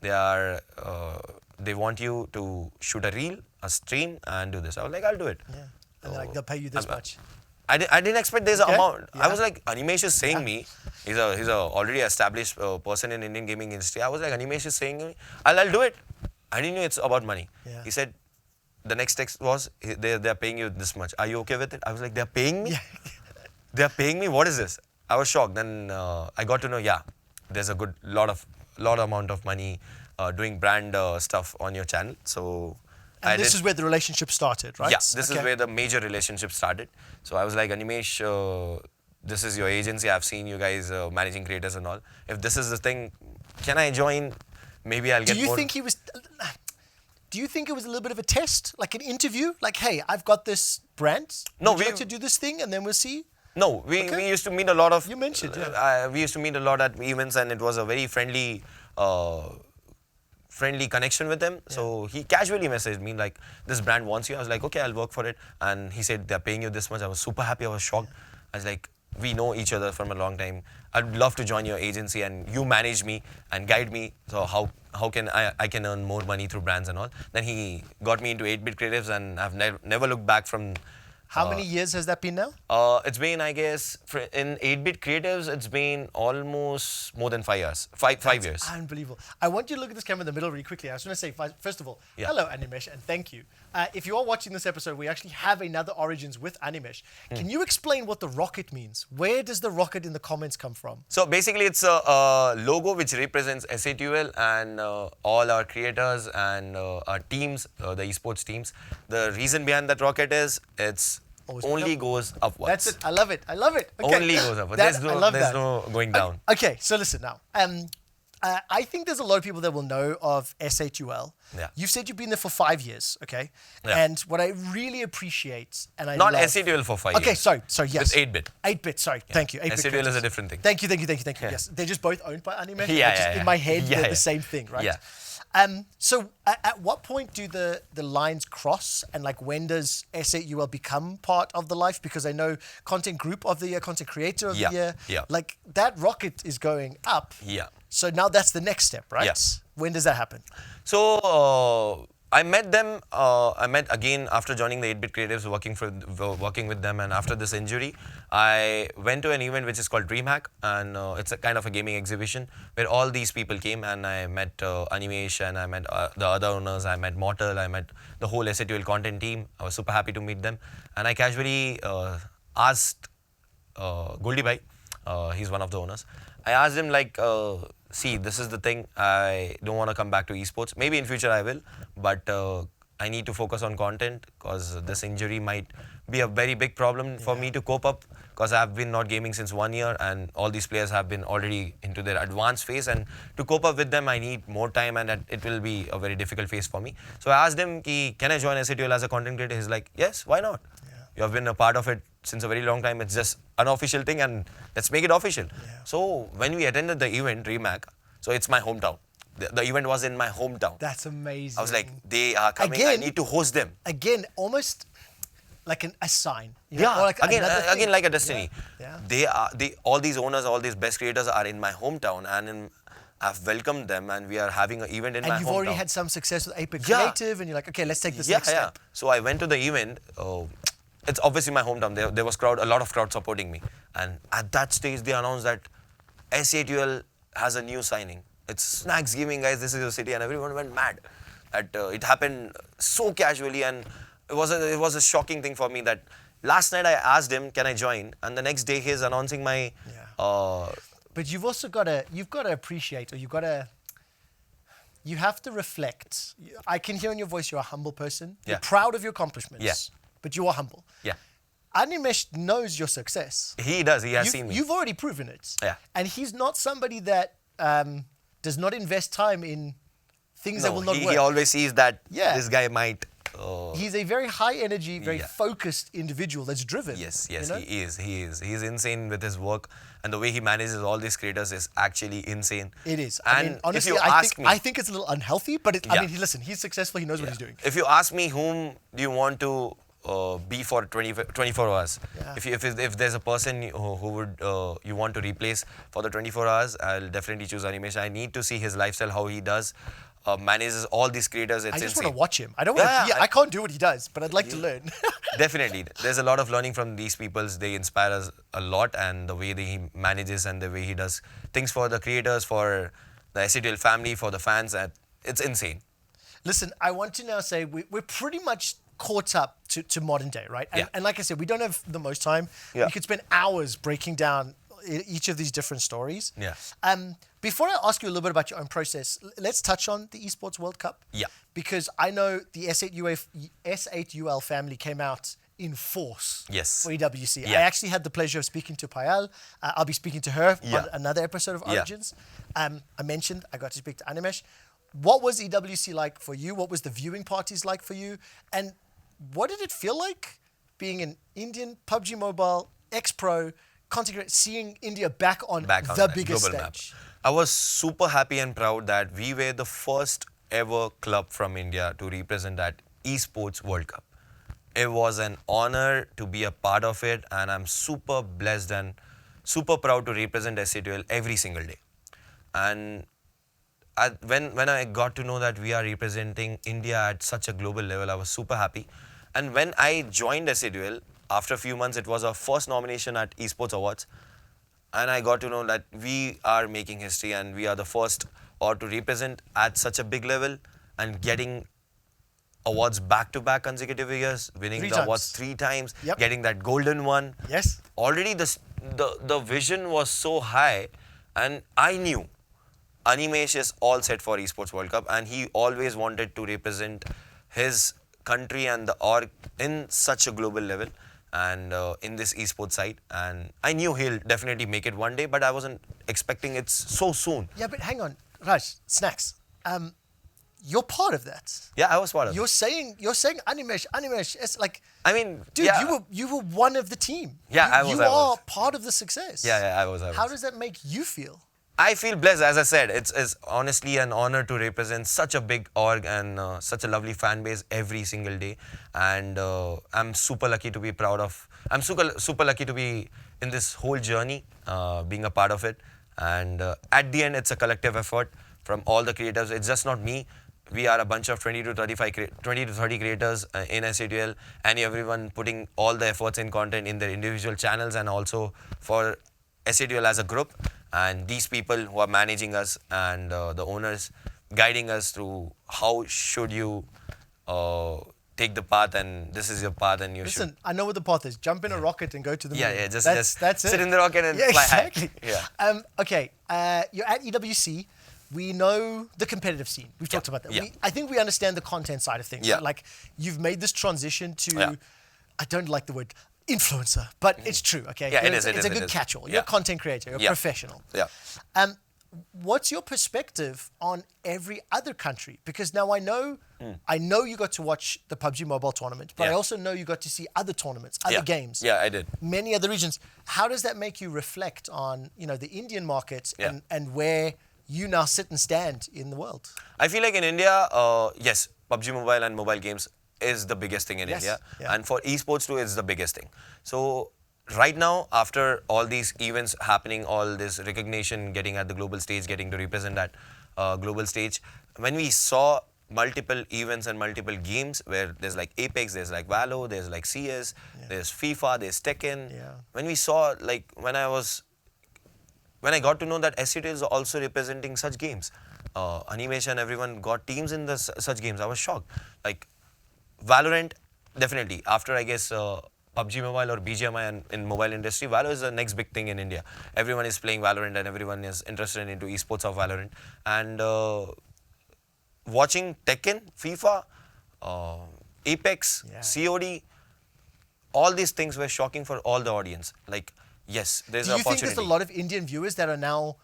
They want you to shoot a reel, a stream and do this. I was like, I'll do it. Yeah. And they're like, they'll pay you this much. I didn't expect there's an amount. Yeah. I was like, Animesh is saying me, he's a already established person in Indian gaming industry. I was like, Animesh is saying me, I'll do it. I didn't know it's about money. Yeah. He said, the next text was, they're paying you this much. Are you okay with it? I was like, they're paying me? Yeah. They're paying me? What is this? I was shocked. Then I got to know, yeah, there's a good lot amount of money doing brand stuff on your channel. So and this is where the relationship started, right? Yeah, this is where the major relationship started. So I was like, Animesh, this is your agency. I've seen you guys managing creators and all. If this is the thing, can I join? Maybe I'll get more. Do you think it was a little bit of a test, like an interview? Like, hey, I've got this brand. No, would you like to do this thing, and then we'll see. No, we used to meet a lot of. You mentioned, we used to meet a lot at events, and it was a very friendly connection with them. Yeah. So he casually messaged me like, this brand wants you. I was like, okay, I'll work for it. And he said, they're paying you this much. I was super happy. I was shocked. I was like, we know each other from a long time. I'd love to join your agency and you manage me and guide me. So how can I can earn more money through brands and all. Then he got me into 8-bit creatives and I've never looked back from. How many years has that been now? It's been, I guess, in 8-bit creatives, it's been almost more than 5 years. Five years. Unbelievable. I want you to look at this camera in the middle really quickly. I just want to say, first of all, hello, Animesh, and thank you. If you are watching this episode, we actually have another Origins with Animesh. Can you explain what the rocket means? Where does the rocket in the comments come from? So basically, it's a logo which represents S8UL and all our creators and our teams, the esports teams. The reason behind that rocket is it's only goes upwards. That's it. I love it. I love it. Okay. Only goes upwards. There's no going down. Okay, so listen now. I think there's a lot of people that will know of S8UL. Yeah. You've said you've been there for 5 years, okay? Yeah. And what I really appreciate, and I Not love... S8UL for 5 years. Okay, sorry, yes. With 8-bit. 8-bit, sorry. Yeah. Thank you. 8-bit S8UL is a different thing. Thank you. Yes. They're just both owned by Animesh. Yeah. In my head, they're the same thing, right? Yeah. So at what point do the lines cross, and like when does S8UL become part of the life? Because I know content group of the year, content creator of the year, like that rocket is going up. Yeah. So now that's the next step, right? Yes. When does that happen? So I met them. I met again after joining the 8-bit creatives, working with them, and after this injury, I went to an event which is called DreamHack, and it's a kind of a gaming exhibition where all these people came, and I met Animesh, and I met the other owners. I met Mortal. I met the whole S8UL content team. I was super happy to meet them, and I casually asked Goldie Bhai, he's one of the owners. I asked him like, see, this is the thing. I don't want to come back to esports. Maybe in future I will, but I need to focus on content because this injury might be a very big problem for me to cope up, because I've been not gaming since 1 year and all these players have been already into their advanced phase, and to cope up with them I need more time, and it will be a very difficult phase for me. So I asked him, can I join S8UL as a content creator? He's like, yes, why not? You have been a part of it since a very long time. It's just an unofficial thing and let's make it official. Yeah. So when we attended the event, DreamHack, so it's my hometown. The event was in my hometown. That's amazing. I was like, they are coming, I need to host them. Again, almost like a sign. Yeah, like again like a destiny. Yeah. All these owners, all these best creators are in my hometown, and I've welcomed them, and we are having an event in my hometown. And you've already had some success with 8-bit Creative, and you're like, okay, let's take this next step. So I went to the event. It's obviously my hometown. There was a lot of crowd supporting me. And at that stage, they announced that S8UL has a new signing. It's Snax Gaming, guys. This is your city. And everyone went mad. It happened so casually. And it was a shocking thing for me that last night I asked him, can I join? And the next day, he's announcing my... But you've also got to appreciate, or you have to reflect. I can hear in your voice you're a humble person. You're proud of your accomplishments. Yeah. But you are humble. Yeah. Animesh knows your success. He does. He has seen me. You've already proven it. Yeah. And he's not somebody that does not invest time in things that will not work. He always sees that this guy might He's a very high energy, very Yeah. focused individual that's driven. Yes, you yes, know? he is. He is. He's insane with his work, and the way he manages all these creators is actually insane. It is. And I mean, honestly, if you I ask think me, I think it's a little unhealthy, but I Yeah. mean, listen, he's successful. He knows what he's doing. if you ask me, whom do you want to be for 24 hours? Yeah. If there's a person who would you want to replace for the 24 hours, I'll definitely choose Animesh. I need to see his lifestyle, how he does, manages all these creators. It's I just insane. want to watch him. I don't want to. Yeah, I can't do what he does, but I'd like to learn. Definitely. There's a lot of learning from these people. They inspire us a lot, and the way that he manages and the way he does things for the creators, for the S8UL family, for the fans, it's insane. Listen, I want to now say we're pretty much caught up to modern day, right? And, Yeah. and like I said, we don't have the most time. Yeah. We could spend hours breaking down each of these different stories. Yeah. Before I ask you a little bit about your own process, let's touch on the Esports World Cup. Yeah. Because I know the S8UL family came out in force Yes. for EWC. Yeah. I actually had the pleasure of speaking to Payal. I'll be speaking to her Yeah. on another episode of Yeah. Origins. I mentioned I got to speak to Animesh. What was EWC like for you? What was the viewing parties like for you? And what did it feel like being an Indian PUBG Mobile ex-pro content creator, seeing India back on Back on the that biggest global stage? map. I was super happy and proud that we were the first ever club from India to represent that Esports World Cup. It was an honor to be a part of it, and I'm super blessed and super proud to represent S8UL every single day. And when I got to know that we are representing India at such a global level, I was super happy. And when I joined S8UL, after a few months, it was our first nomination at Esports Awards. And I got to know that we are making history and we are the first or to represent at such a big level and getting awards back-to-back consecutive years, winning Three the awards times. 3 times, Yep. getting that golden one. Yes. Already the vision was so high, and I knew Animesh is all set for Esports World Cup, and he always wanted to represent his country and the org in such a global level and in this esports side. And I knew he'll definitely make it one day, but I wasn't expecting it so soon. Yeah, but hang on, Raj, Snax. You're part of that. Yeah, I was part of it. You're saying Animesh. It's like, I mean, dude, yeah. you were one of the team. Yeah, I was, You I are was. part of the success. Yeah, I was. How does that make you feel? I feel blessed, as I said. It's honestly an honor to represent such a big org and such a lovely fan base every single day. And I'm super lucky to be proud of. I'm super lucky to be in this whole journey, being a part of it. And at the end, it's a collective effort from all the creators. It's just not me. We are a bunch of 20 to 30 creators in S8UL, and everyone putting all the efforts in content in their individual channels and also for S8UL as a group. And these people who are managing us and the owners guiding us through how should you take the path, and this is your path and you Listen, I know what the path is. Jump in a rocket and go to the moon. Yeah, just that's it. sit in the rocket and fly exactly. high. Yeah. Okay, you're at EWC. We know the competitive scene. We've talked about that. Yeah. I think we understand the content side of things. Yeah. Right? Like, you've made this transition to, Yeah. I don't like the word influencer, but it's true, okay? Yeah, it It's is, a good catch-all. You're a Yeah. content creator. You're a Yeah. professional. Yeah. What's your perspective on every other country? Because now I know you got to watch the PUBG Mobile tournament, but I Yeah. also know you got to see other tournaments, other Yeah. games. Yeah, I did. Many other regions. How does that make you reflect on, the Indian market Yeah. and where you now sit and stand in the world? I feel like in India, yes, PUBG Mobile and mobile games is the biggest thing in Yes, India. yeah. And for esports too, it's the biggest thing. So right now, after all these events happening, all this recognition, getting at the global stage, getting to represent that global stage, when we saw multiple events and multiple games where there's like Apex, there's like Valo, there's like CS, there's FIFA, there's Tekken. Yeah. When we saw, like, when I got to know that S8 is also representing such games, Animesh and everyone got teams in such games, I was shocked. Like, Valorant, definitely. After, I guess, PUBG Mobile or BGMI and in mobile industry, Valo is the next big thing in India. Everyone is playing Valorant and everyone is interested into esports of Valorant. And watching Tekken, FIFA, Apex, Yeah. COD, all these things were shocking for all the audience. Like, yes, there's Do an you think opportunity. there's a lot of Indian viewers that are now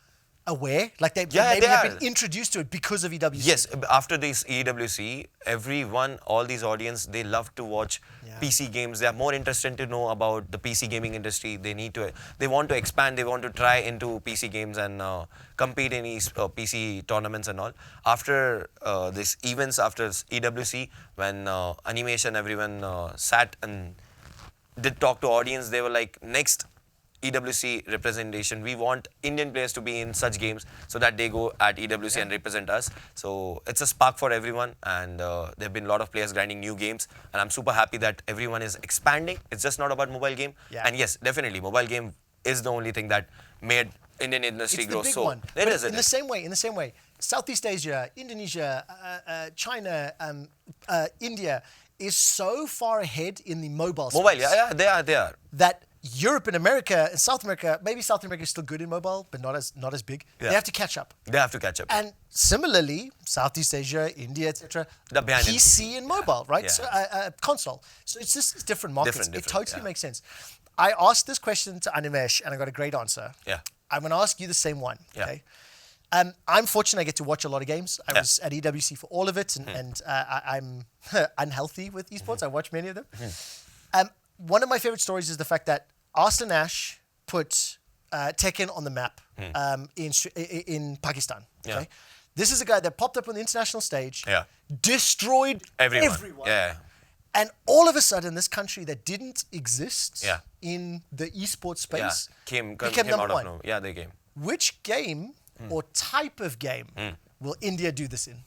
aware? Like they Yeah, maybe they have are. been introduced to it because of EWC. Yes, after this EWC, everyone, all these audience, they love to watch Yeah. PC games. They are more interested to know about the PC gaming industry. They want to expand. They want to try into PC games and compete in PC tournaments and all. After this events, after EWC, when animation, everyone sat and did talk to audience, they were like, next EWC representation, we want Indian players to be in such games so that they go at EWC and represent us. So it's a spark for everyone, and there have been a lot of players grinding new games, and I'm super happy that everyone is expanding. It's just not about mobile game. Yeah. And yes, definitely, mobile game is the only thing that made Indian industry It's grow. the big So one. it But is. in the same way, Southeast Asia, Indonesia, China, India is so far ahead in the mobile space. Mobile, yeah, they are. That Europe and America and South America, maybe South America is still good in mobile, but not as big. Yeah. They have to catch up. They have to catch up. And similarly, Southeast Asia, India, etc., They're behind in- PC and mobile, right? Yeah. So, console. So it's just different markets. Different, it totally yeah. makes sense. I asked this question to Animesh, and I got a great answer. Yeah. I'm going to ask you the same one. Yeah. Okay. I'm fortunate I get to watch a lot of games. I Yeah. was at EWC for all of it, and I'm unhealthy with esports. I watch many of them. One of my favorite stories is the fact that Arslan Ash put Tekken on the map in Pakistan. Yeah. Okay? This is a guy that popped up on the international stage, Yeah. destroyed Everyone. Yeah. and all of a sudden, this country that didn't exist Yeah. in the esports Yeah. space Came became out number of one. nowhere. Yeah, they came. Which game or type of game will India do this in?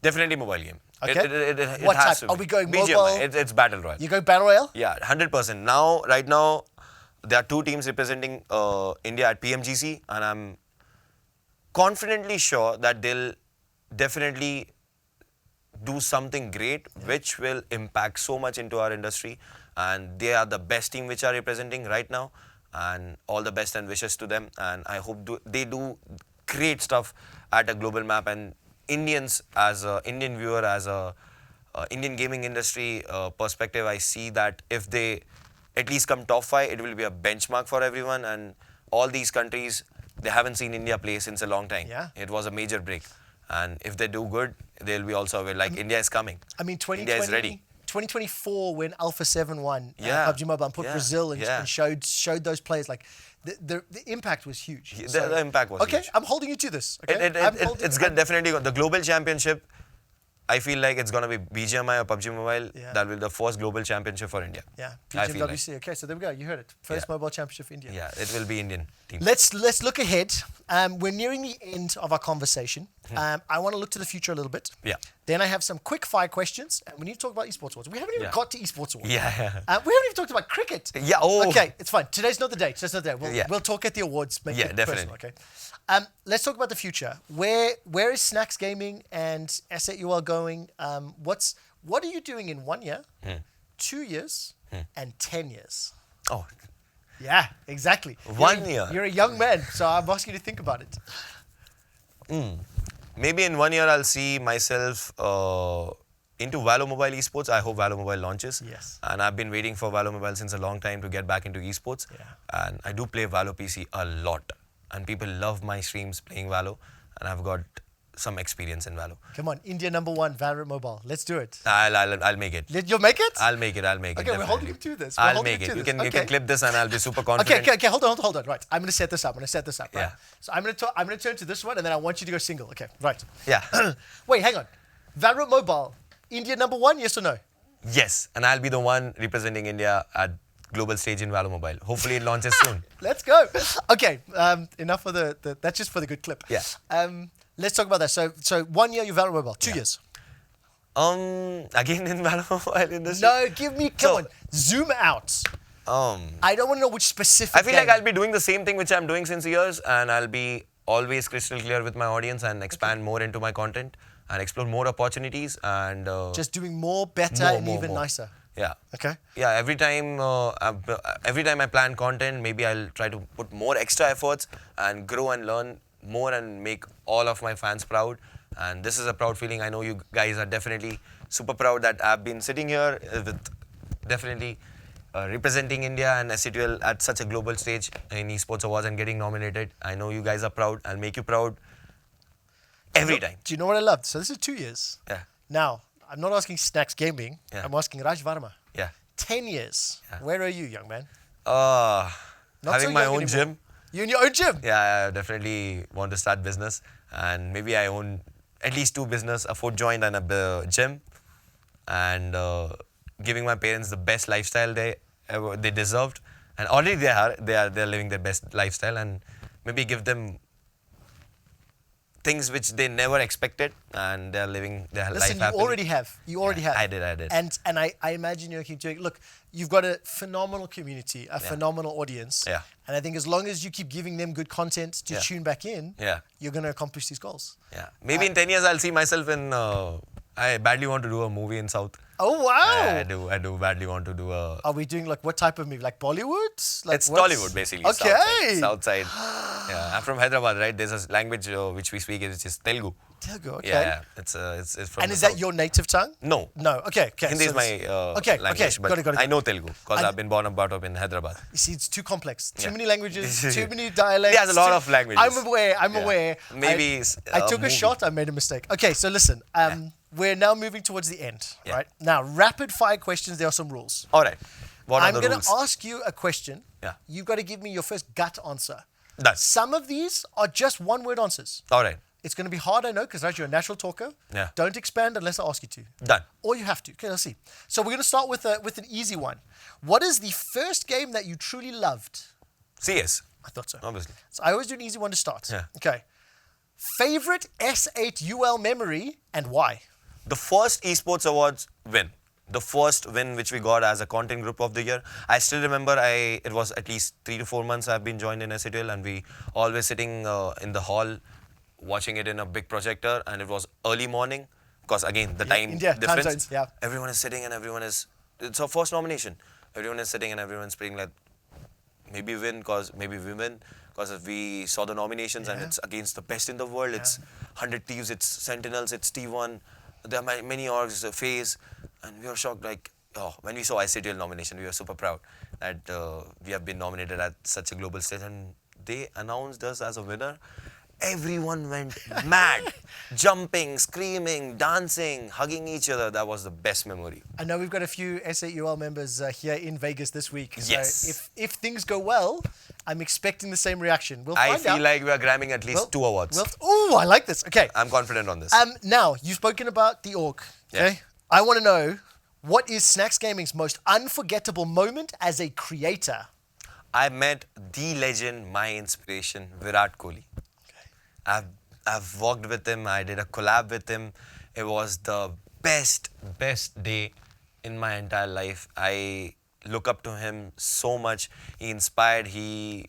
Definitely mobile game. Okay. It What has type? to Are be. we going BGMI. mobile? It's battle royale. You go battle royale? Yeah, 100%. Right now, there are two teams representing India at PMGC, and I'm confidently sure that they'll definitely do something great, which will impact so much into our industry. And they are the best team which are representing right now. And all the best and wishes to them. And I hope they do great stuff at a global map. And Indians, as an Indian viewer, as a Indian gaming industry perspective, I see that if they at least come top 5, it will be a benchmark for everyone. And all these countries, they haven't seen India play since a long time. Yeah. It was a major break. And if they do good, they'll be also aware, like India is coming. I mean, India is ready. 2024, when Alpha 7 won Yeah. PUBG Mobile and put Yeah. Brazil and, Yeah. and showed those players, like, the impact was huge. The impact was okay, huge. I'm holding you to this. Okay? It's good, definitely. The global championship, I feel like it's going to be BGMI or PUBG Mobile. Yeah. That will be the first global championship for India. Yeah, I feel like. PGMWC. Okay, so there we go. You heard it. First Yeah. mobile championship for India. Yeah, it will be Indian team. Let's look ahead. We're nearing the end of our conversation. I want to look to the future a little bit. Yeah. Then I have some quick fire questions, and we need to talk about Esports Awards. We haven't even Yeah. got to Esports Awards. Yeah. We haven't even talked about cricket. Yeah, oh. Okay, it's fine. Today's not the day. Today's not the day. Yeah. We'll talk at the awards. Make Yeah, it definitely. personal, okay. Let's talk about the future. Where is Snax Gaming and S8UL going? What are you doing in 1 year, 2 years, and 10 years? Oh, Yeah, exactly. 1 year. You're a young man, so I'm asking you to think about it. maybe in 1 year I'll see myself into Valo Mobile Esports. I hope Valo Mobile launches. Yes. And I've been waiting for Valo Mobile since a long time to get back into esports. Yeah. And I do play Valo PC a lot. And people love my streams playing Valo. And I've got some experience in Valo. Come on, India #1, Valorant Mobile. Let's do it. I'll make it. You'll make it? I'll make it. Okay, we're holding you to this. We're I'll holding make you it. to You this. can Okay. clip this and I'll be super confident. Okay, hold on. Right, I'm going to set this up. Right? Yeah. So I'm going to turn to this one, and then I want you to go single. Okay, right. Yeah. Wait, hang on. Valorant Mobile, India #1, yes or no? Yes. And I'll be the one representing India at global stage in Valo Mobile. Hopefully it launches soon. Let's go. Okay, enough for the that's just for the good clip. Yeah. Let's talk about that. So 1 year, you Valorant Mobile. 2 years. Again in Valo Mobile industry. No, come So- on. Zoom out. I don't want to know which specific I feel like game. I'll be doing the same thing which I'm doing since years, and I'll be always crystal clear with my audience and expand more into my content and explore more opportunities and Just doing more, better, and even nicer. Yeah. Okay. Yeah. Every time I plan content, maybe I'll try to put more extra efforts and grow and learn more and make all of my fans proud. And this is a proud feeling. I know you guys are definitely super proud that I've been sitting here with definitely representing India and S8UL at such a global stage in Esports Awards and getting nominated. I know you guys are proud. I'll make you proud every time. Do you know what I loved? So this is 2 years. Yeah. Now, I'm not asking Snax Gaming. Yeah. I'm asking Raj Varma. Yeah. 10 years. Yeah. Where are you, young man? Not so having my young own anymore. gym. You in your own gym? Yeah, I definitely want to start business, and maybe I own at least 2 business, a foot joint and a gym, and giving my parents the best lifestyle they deserved, and already they're living their best lifestyle, and maybe give them things which they never expected, and they're living their life Listen, happily. You already have. I did. And I imagine you're keep doing. Look, you've got a phenomenal community, a phenomenal audience. Yeah. And I think as long as you keep giving them good content to Yeah. tune back in, Yeah. you're going to accomplish these goals. Yeah, maybe in 10 years I'll see myself in. I badly want to do a movie in South. Oh wow! I do badly want to do a. Are we doing like what type of movie? Like Bollywood? Like It's what's- Tollywood basically. Okay. South side. Yeah, I'm from Hyderabad, right? There's a language which we speak, which is Telugu. Telugu, okay. Yeah, it's from. And the is south. that your native tongue? No. No. Okay. Hindi is my language, but Got it. I know Telugu because I've been born and brought up in Hyderabad. You see, it's too complex. Too Yeah. many languages, too many dialects. There's a lot of languages. I'm aware. Yeah. aware. Maybe I took a movie. shot. I made a mistake. Okay, so listen. We're now moving towards the end, Yeah. right? Now, rapid fire questions. There are some rules. All right. What I'm are the going to rules? ask you a question. Yeah. You've got to give me your first gut answer. Done. Some of these are just one-word answers. All right. It's going to be hard, I know, because you're a natural talker. Yeah. Don't expand unless I ask you to. Done. Or you have to. Okay, let's see. So we're going to start with an easy one. What is the first game that you truly loved? CS. I thought so. Obviously. So I always do an easy one to start. Yeah. Okay. Favorite S8UL memory and why? The first Esports Awards win. The first win which we got as a content group of the year. I still remember it was at least 3 to 4 months I've been joined in S8UL, and we always sitting in the hall watching it in a big projector, and it was early morning because again the time India, time difference. zones, yeah. Everyone is sitting and it's our first nomination. Everyone is sitting and everyone's praying like maybe we win because we saw the nominations and it's against the best in the world. It's 100 Thieves, it's Sentinels, it's T1. There are many orgs, FaZe, and we were shocked. Like, when we saw S8UL nomination, we were super proud that we have been nominated at such a global stage, and they announced us as a winner. Everyone went mad, jumping, screaming, dancing, hugging each other. That was the best memory. I know we've got a few S8UL members here in Vegas this week. Yes. So if things go well, I'm expecting the same reaction. We'll find I out. feel like we are grabbing at least 2 awards. Oh, I like this. Okay. I'm confident on this. Now, you've spoken about the org. Okay. Yeah. I want to know, what is Snax Gaming's most unforgettable moment as a creator? I met the legend, my inspiration, Virat Kohli. I've worked with him. I did a collab with him. It was the best day in my entire life. I look up to him so much. He inspired. He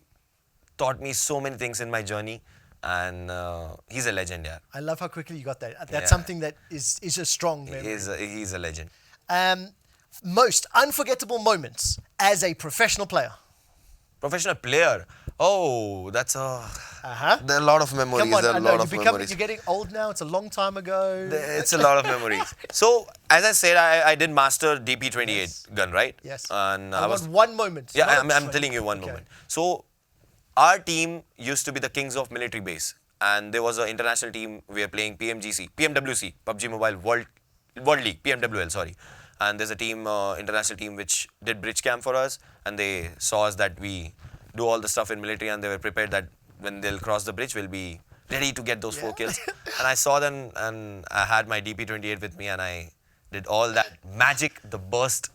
taught me so many things in my journey, and he's a legend. Yeah, I love how quickly you got that. That's Yeah. something that is a strong memory. He's a legend. Most unforgettable moments as a professional player. Professional player. Oh, that's a. There are a lot of memories. Come on, there are I a know lot of memories. you're getting old now. It's a long time ago. It's a lot of memories. So, as I said, I did master DP28 gun, right? Yes. And I want one moment. Yeah, not I'm telling you one moment. So, our team used to be the kings of military base, and there was an international team. We were playing PMWC, PUBG Mobile World League, PMWL, sorry. And there's a team, international team, which did bridge camp for us, and they saw us that we do all the stuff in military, and they were prepared that when they'll cross the bridge, we'll be ready to get those 4 kills. And I saw them, and I had my DP28 with me, and I did all that magic, the burst.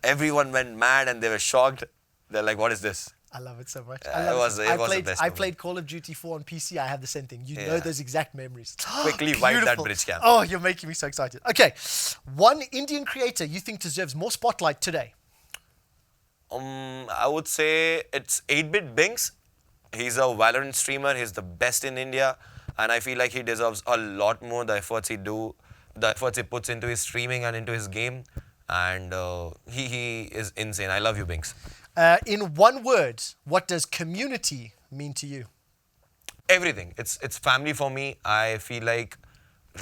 Everyone went mad, and they were shocked. They're like, "What is this?" I love it so much. It I love was the best I moment. played Call of Duty 4 on PC. I have the same thing. You know Yeah. those exact memories. Quickly wipe that Beautiful. bridge camp. Oh, you're making me so excited. Okay, one Indian creator you think deserves more spotlight today? I would say it's 8-bit Binks. He's a Valorant streamer. He's the best in India, and I feel like he deserves a lot more. The efforts he puts into his streaming and into his game, and he is insane. I love you, Binks. In one word, what does community mean to you? Everything. It's family for me. I feel like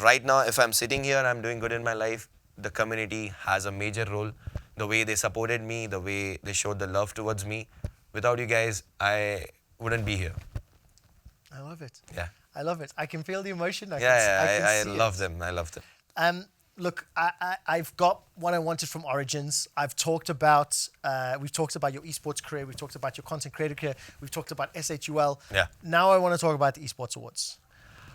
right now, if I'm sitting here, I'm doing good in my life. The community has a major role. the way they supported me, the way they showed the love towards me. Without you guys, I wouldn't be here. I love it. Yeah. I love it. I can feel the emotion. I I see love it. them. I love them. Look, I've got what I wanted from Origins. We've talked about your esports career. We've talked about your content creator career. We've talked about S8UL. Yeah. Now I want to talk about the Esports Awards.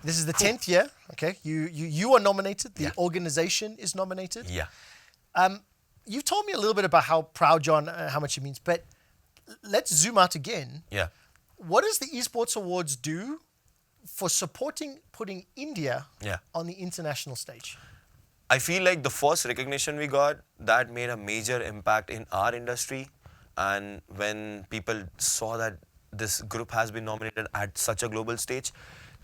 This is the 10th year. Okay, you are nominated. The organization is nominated. Yeah. You've told me a little bit about how proud you are and how much it means, but let's zoom out again. Yeah. What does the Esports Awards do for putting India on the international stage? I feel like the first recognition we got, that made a major impact in our industry. And when people saw that this group has been nominated at such a global stage,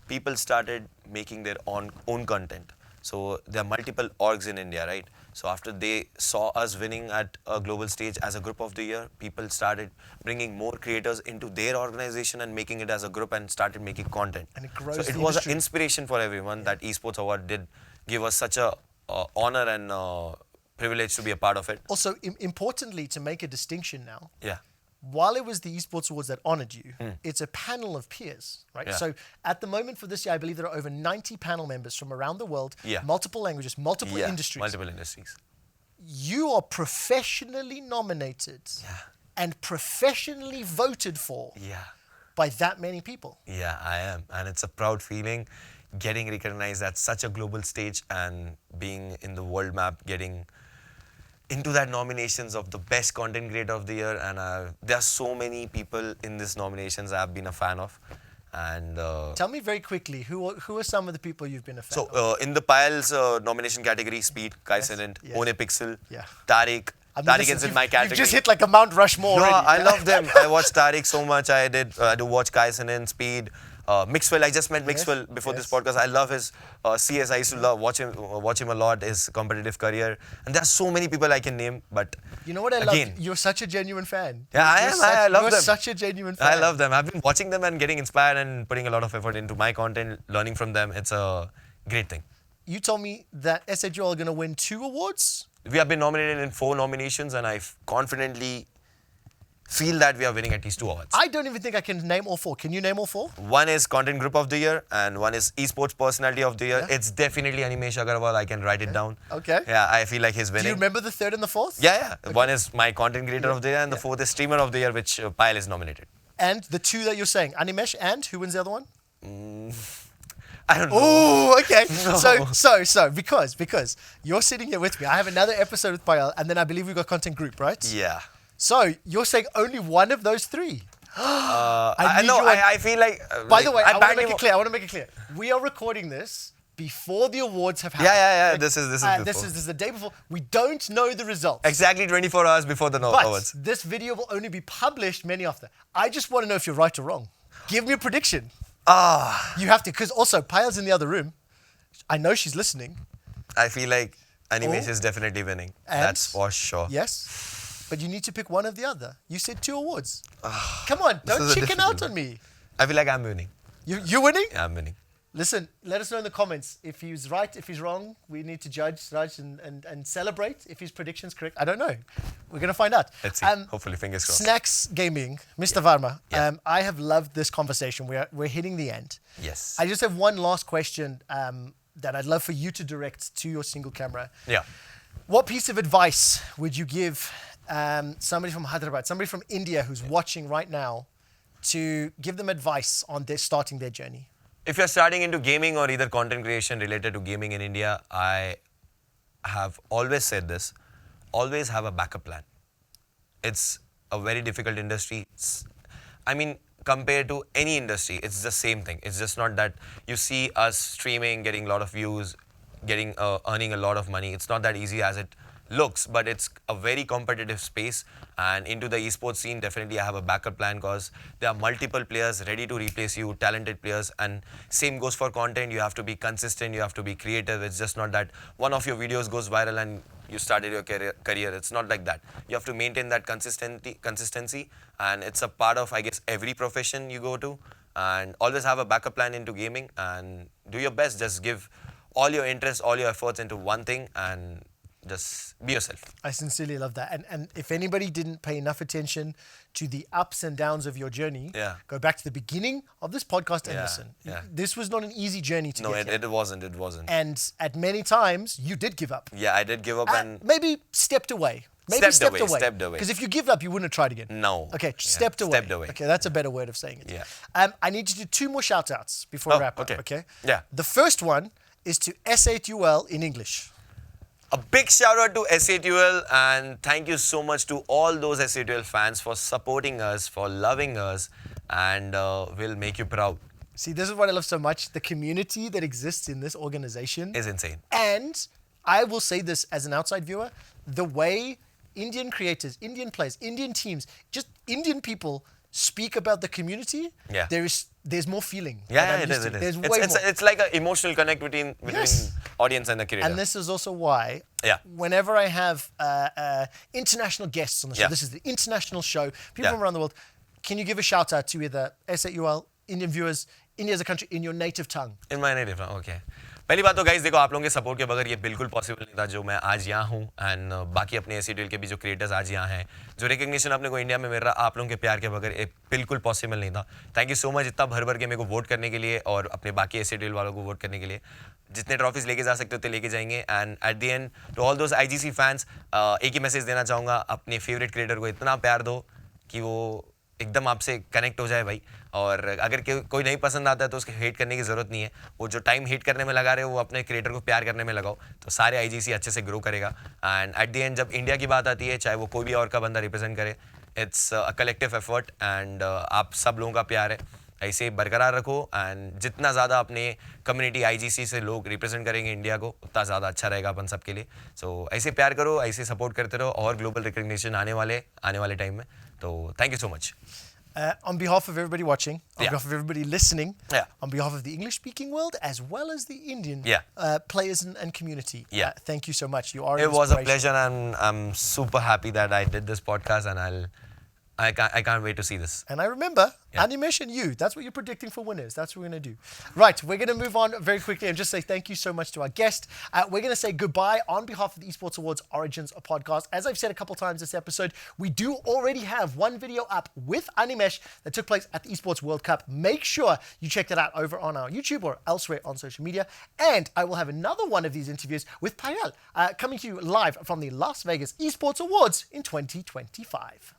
people started making their own content. So there are multiple orgs in India, right? So after they saw us winning at a global stage as a group of the year, people started bringing more creators into their organization and making it as a group and started making content. And it grows so it the was industry. an inspiration for everyone that Esports Award did give us such a honor and privilege to be a part of it. Also, importantly, to make a distinction now, Yeah. while it was the Esports Awards that honored you, it's a panel of peers, right? Yeah. So at the moment for this year, I believe there are over 90 panel members from around the world, multiple languages, multiple industries. Multiple industries. You are professionally nominated and professionally voted for by that many people. Yeah, I am. And it's a proud feeling getting recognized at such a global stage and being in the world map, getting into that nominations of the best content creator of the year. And there are so many people in these nominations I've been a fan of. And tell me very quickly, who are some of the people you've been a fan of? So in the Piles nomination category, Speed, Kai Sinant, One Pixel, Tariq. I mean, Tariq listen, is in my category. You've just hit like a Mount Rushmore No, already. I love them. I watched Tariq so much. I do watch Kai Sinant, Speed. Mixwell, I just met Mixwell before this podcast. I love his CS. I used to watch him a lot, his competitive career. And there are so many people I can name, but you know what I love? You're such a genuine fan. Yeah, I am. I love them. You're such a genuine fan. I love them. I've been watching them and getting inspired and putting a lot of effort into my content, learning from them. It's a great thing. You told me that S8UL are going to win 2 awards? We have been nominated in 4 nominations, and I confidently feel that we are winning at least 2 awards. I don't even think I can name all 4. Can you name all 4? One is Content Group of the Year, and one is Esports Personality of the Year. It's definitely Animesh Agarwal. I can write it down. Okay. Yeah, I feel like he's winning. Do you remember the 3rd and the 4th? Yeah. Okay. One is my Content Creator of the Year, and the 4th is Streamer of the Year, which Pyle is nominated. And the 2 that you're saying, Animesh, and who wins the other one? I don't know. Oh, okay. No. So because you're sitting here with me, I have another episode with Pyle, and then I believe we've got Content Group, right? Yeah. So you're saying only one of those 3? I feel like. By the way, I want to make it clear. We are recording this before the awards have happened. Yeah. Right? This is the day before. We don't know the results. Exactly 24 hours before the awards. But this video will only be published many after. I just want to know if you're right or wrong. Give me a prediction. You have to, because also Pyle's in the other room. I know she's listening. I feel like Animesh is definitely winning. That's for sure. Yes, but you need to pick one or the other. You said 2 awards. Come on, don't chicken out on me. I feel like I'm winning. You're winning? Yeah, I'm winning. Listen, let us know in the comments if he's right, if he's wrong. We need to judge and celebrate if his prediction's correct. I don't know. We're going to find out. Let's see. Hopefully, fingers crossed. Snax Gaming, Mr. Varma. I have loved this conversation. We're hitting the end. Yes. I just have one last question that I'd love for you to direct to your single camera. Yeah. What piece of advice would you give somebody from Hyderabad, somebody from India who's watching right now, to give them advice on starting their journey? If you're starting into gaming or either content creation related to gaming in India, I have always said this, always have a backup plan. It's a very difficult industry. Compared to any industry, it's the same thing. It's just not that you see us streaming, getting a lot of views, earning a lot of money. It's not that easy as it looks, but it's a very competitive space. And into the esports scene, definitely I have a backup plan because there are multiple players ready to replace you, talented players. And same goes for content. You have to be consistent, you have to be creative. It's just not that one of your videos goes viral and you started your career. It's not like that. You have to maintain that consistency, and it's a part of, I guess, every profession you go to. And always have a backup plan into gaming and do your best. Just give all your interest, all your efforts into one thing, and just be yourself. I sincerely love that. And if anybody didn't pay enough attention to the ups and downs of your journey, go back to the beginning of this podcast and listen. This was not an easy journey to get here. No, it wasn't. And at many times, you did give up. Yeah, I did give up and... Maybe stepped away. Stepped away. Because if you give up, you wouldn't have tried again. No. Okay, stepped away. Okay, that's a better word of saying it. Yeah. I need you to do 2 more shout-outs before we wrap up. Okay? Yeah. The first one is to S8UL in English. A big shout out to S8UL and thank you so much to all those S8UL fans for supporting us, for loving us, and we'll make you proud. See, this is what I love so much. The community that exists in this organization is insane. And I will say this as an outside viewer, the way Indian creators, Indian players, Indian teams, just Indian people speak about the community, there's more feeling. Yeah, it is. There's way more. It's like an emotional connect between audience and the creator. And this is also why whenever I have international guests on the show, this is the international show, people from around the world, can you give a shout out to either S8UL, Indian viewers, India as a country, in your native tongue? In my native tongue, okay. पहली बात तो guys देखो आप लोगों के support के बगैर ये बिल्कुल पॉसिबल नहीं था जो मैं आज यहाँ हूँ एंड बाकी अपने S8UL के भी जो क्रिएटर्स आज यहाँ हैं जो रिकग्निशन अपने को इंडिया में मिल रहा आप लोगों के प्यार के बगैर ये बिल्कुल पॉसिबल नहीं था थैंक यू सो मच इतना भर भर के मेरे को वोट करने के लिए और अपने बाकी S8UL वालों को वोट करने के लिए जितने ट्रॉफीज लेके जा सकते होते लेके जाएंगे and at the end to all those IGC fans एक ही मैसेज देना चाहूँगा अपने फेवरेट क्रिएटर को इतना प्यार दो कि वो एकदम आपसे कनेक्ट हो जाए भाई और अगर कोई नहीं पसंद आता है तो उसके हेट करने की ज़रूरत नहीं है वो जो टाइम हेट करने में लगा रहे हो वो अपने क्रिएटर को प्यार करने में लगाओ तो सारे IGC अच्छे से ग्रो करेगा एंड एट द एंड जब इंडिया की बात आती है चाहे वो कोई भी और का बंदा रिप्रेजेंट करे it's a collective effort and आप सब लोगों का प्यार है ऐसे बरकरार रखो एंड जितना ज़्यादा अपने कम्युनिटी IGC से लोग रिप्रेजेंट करेंगे इंडिया को उतना ज़्यादा अच्छा रहेगा अपन सबके लिए सो ऐसे प्यार करो ऐसे सपोर्ट करते रहो और ग्लोबल रिकग्निशन आने वाले टाइम में तो thank you so much On behalf of everybody watching, on behalf of everybody listening, on behalf of the English-speaking world, as well as the Indian players and community, thank you so much. You are. It was a pleasure, and I'm super happy that I did this podcast, and I can't wait to see this. And I remember, animation you. That's what you're predicting for winners. That's what we're going to do. Right, we're going to move on very quickly and just say thank you so much to our guest. We're going to say goodbye on behalf of the Esports Awards Origins podcast. As I've said a couple times this episode, we do already have one video up with Animesh that took place at the Esports World Cup. Make sure you check that out over on our YouTube or elsewhere on social media. And I will have another one of these interviews with Payal coming to you live from the Las Vegas Esports Awards in 2025.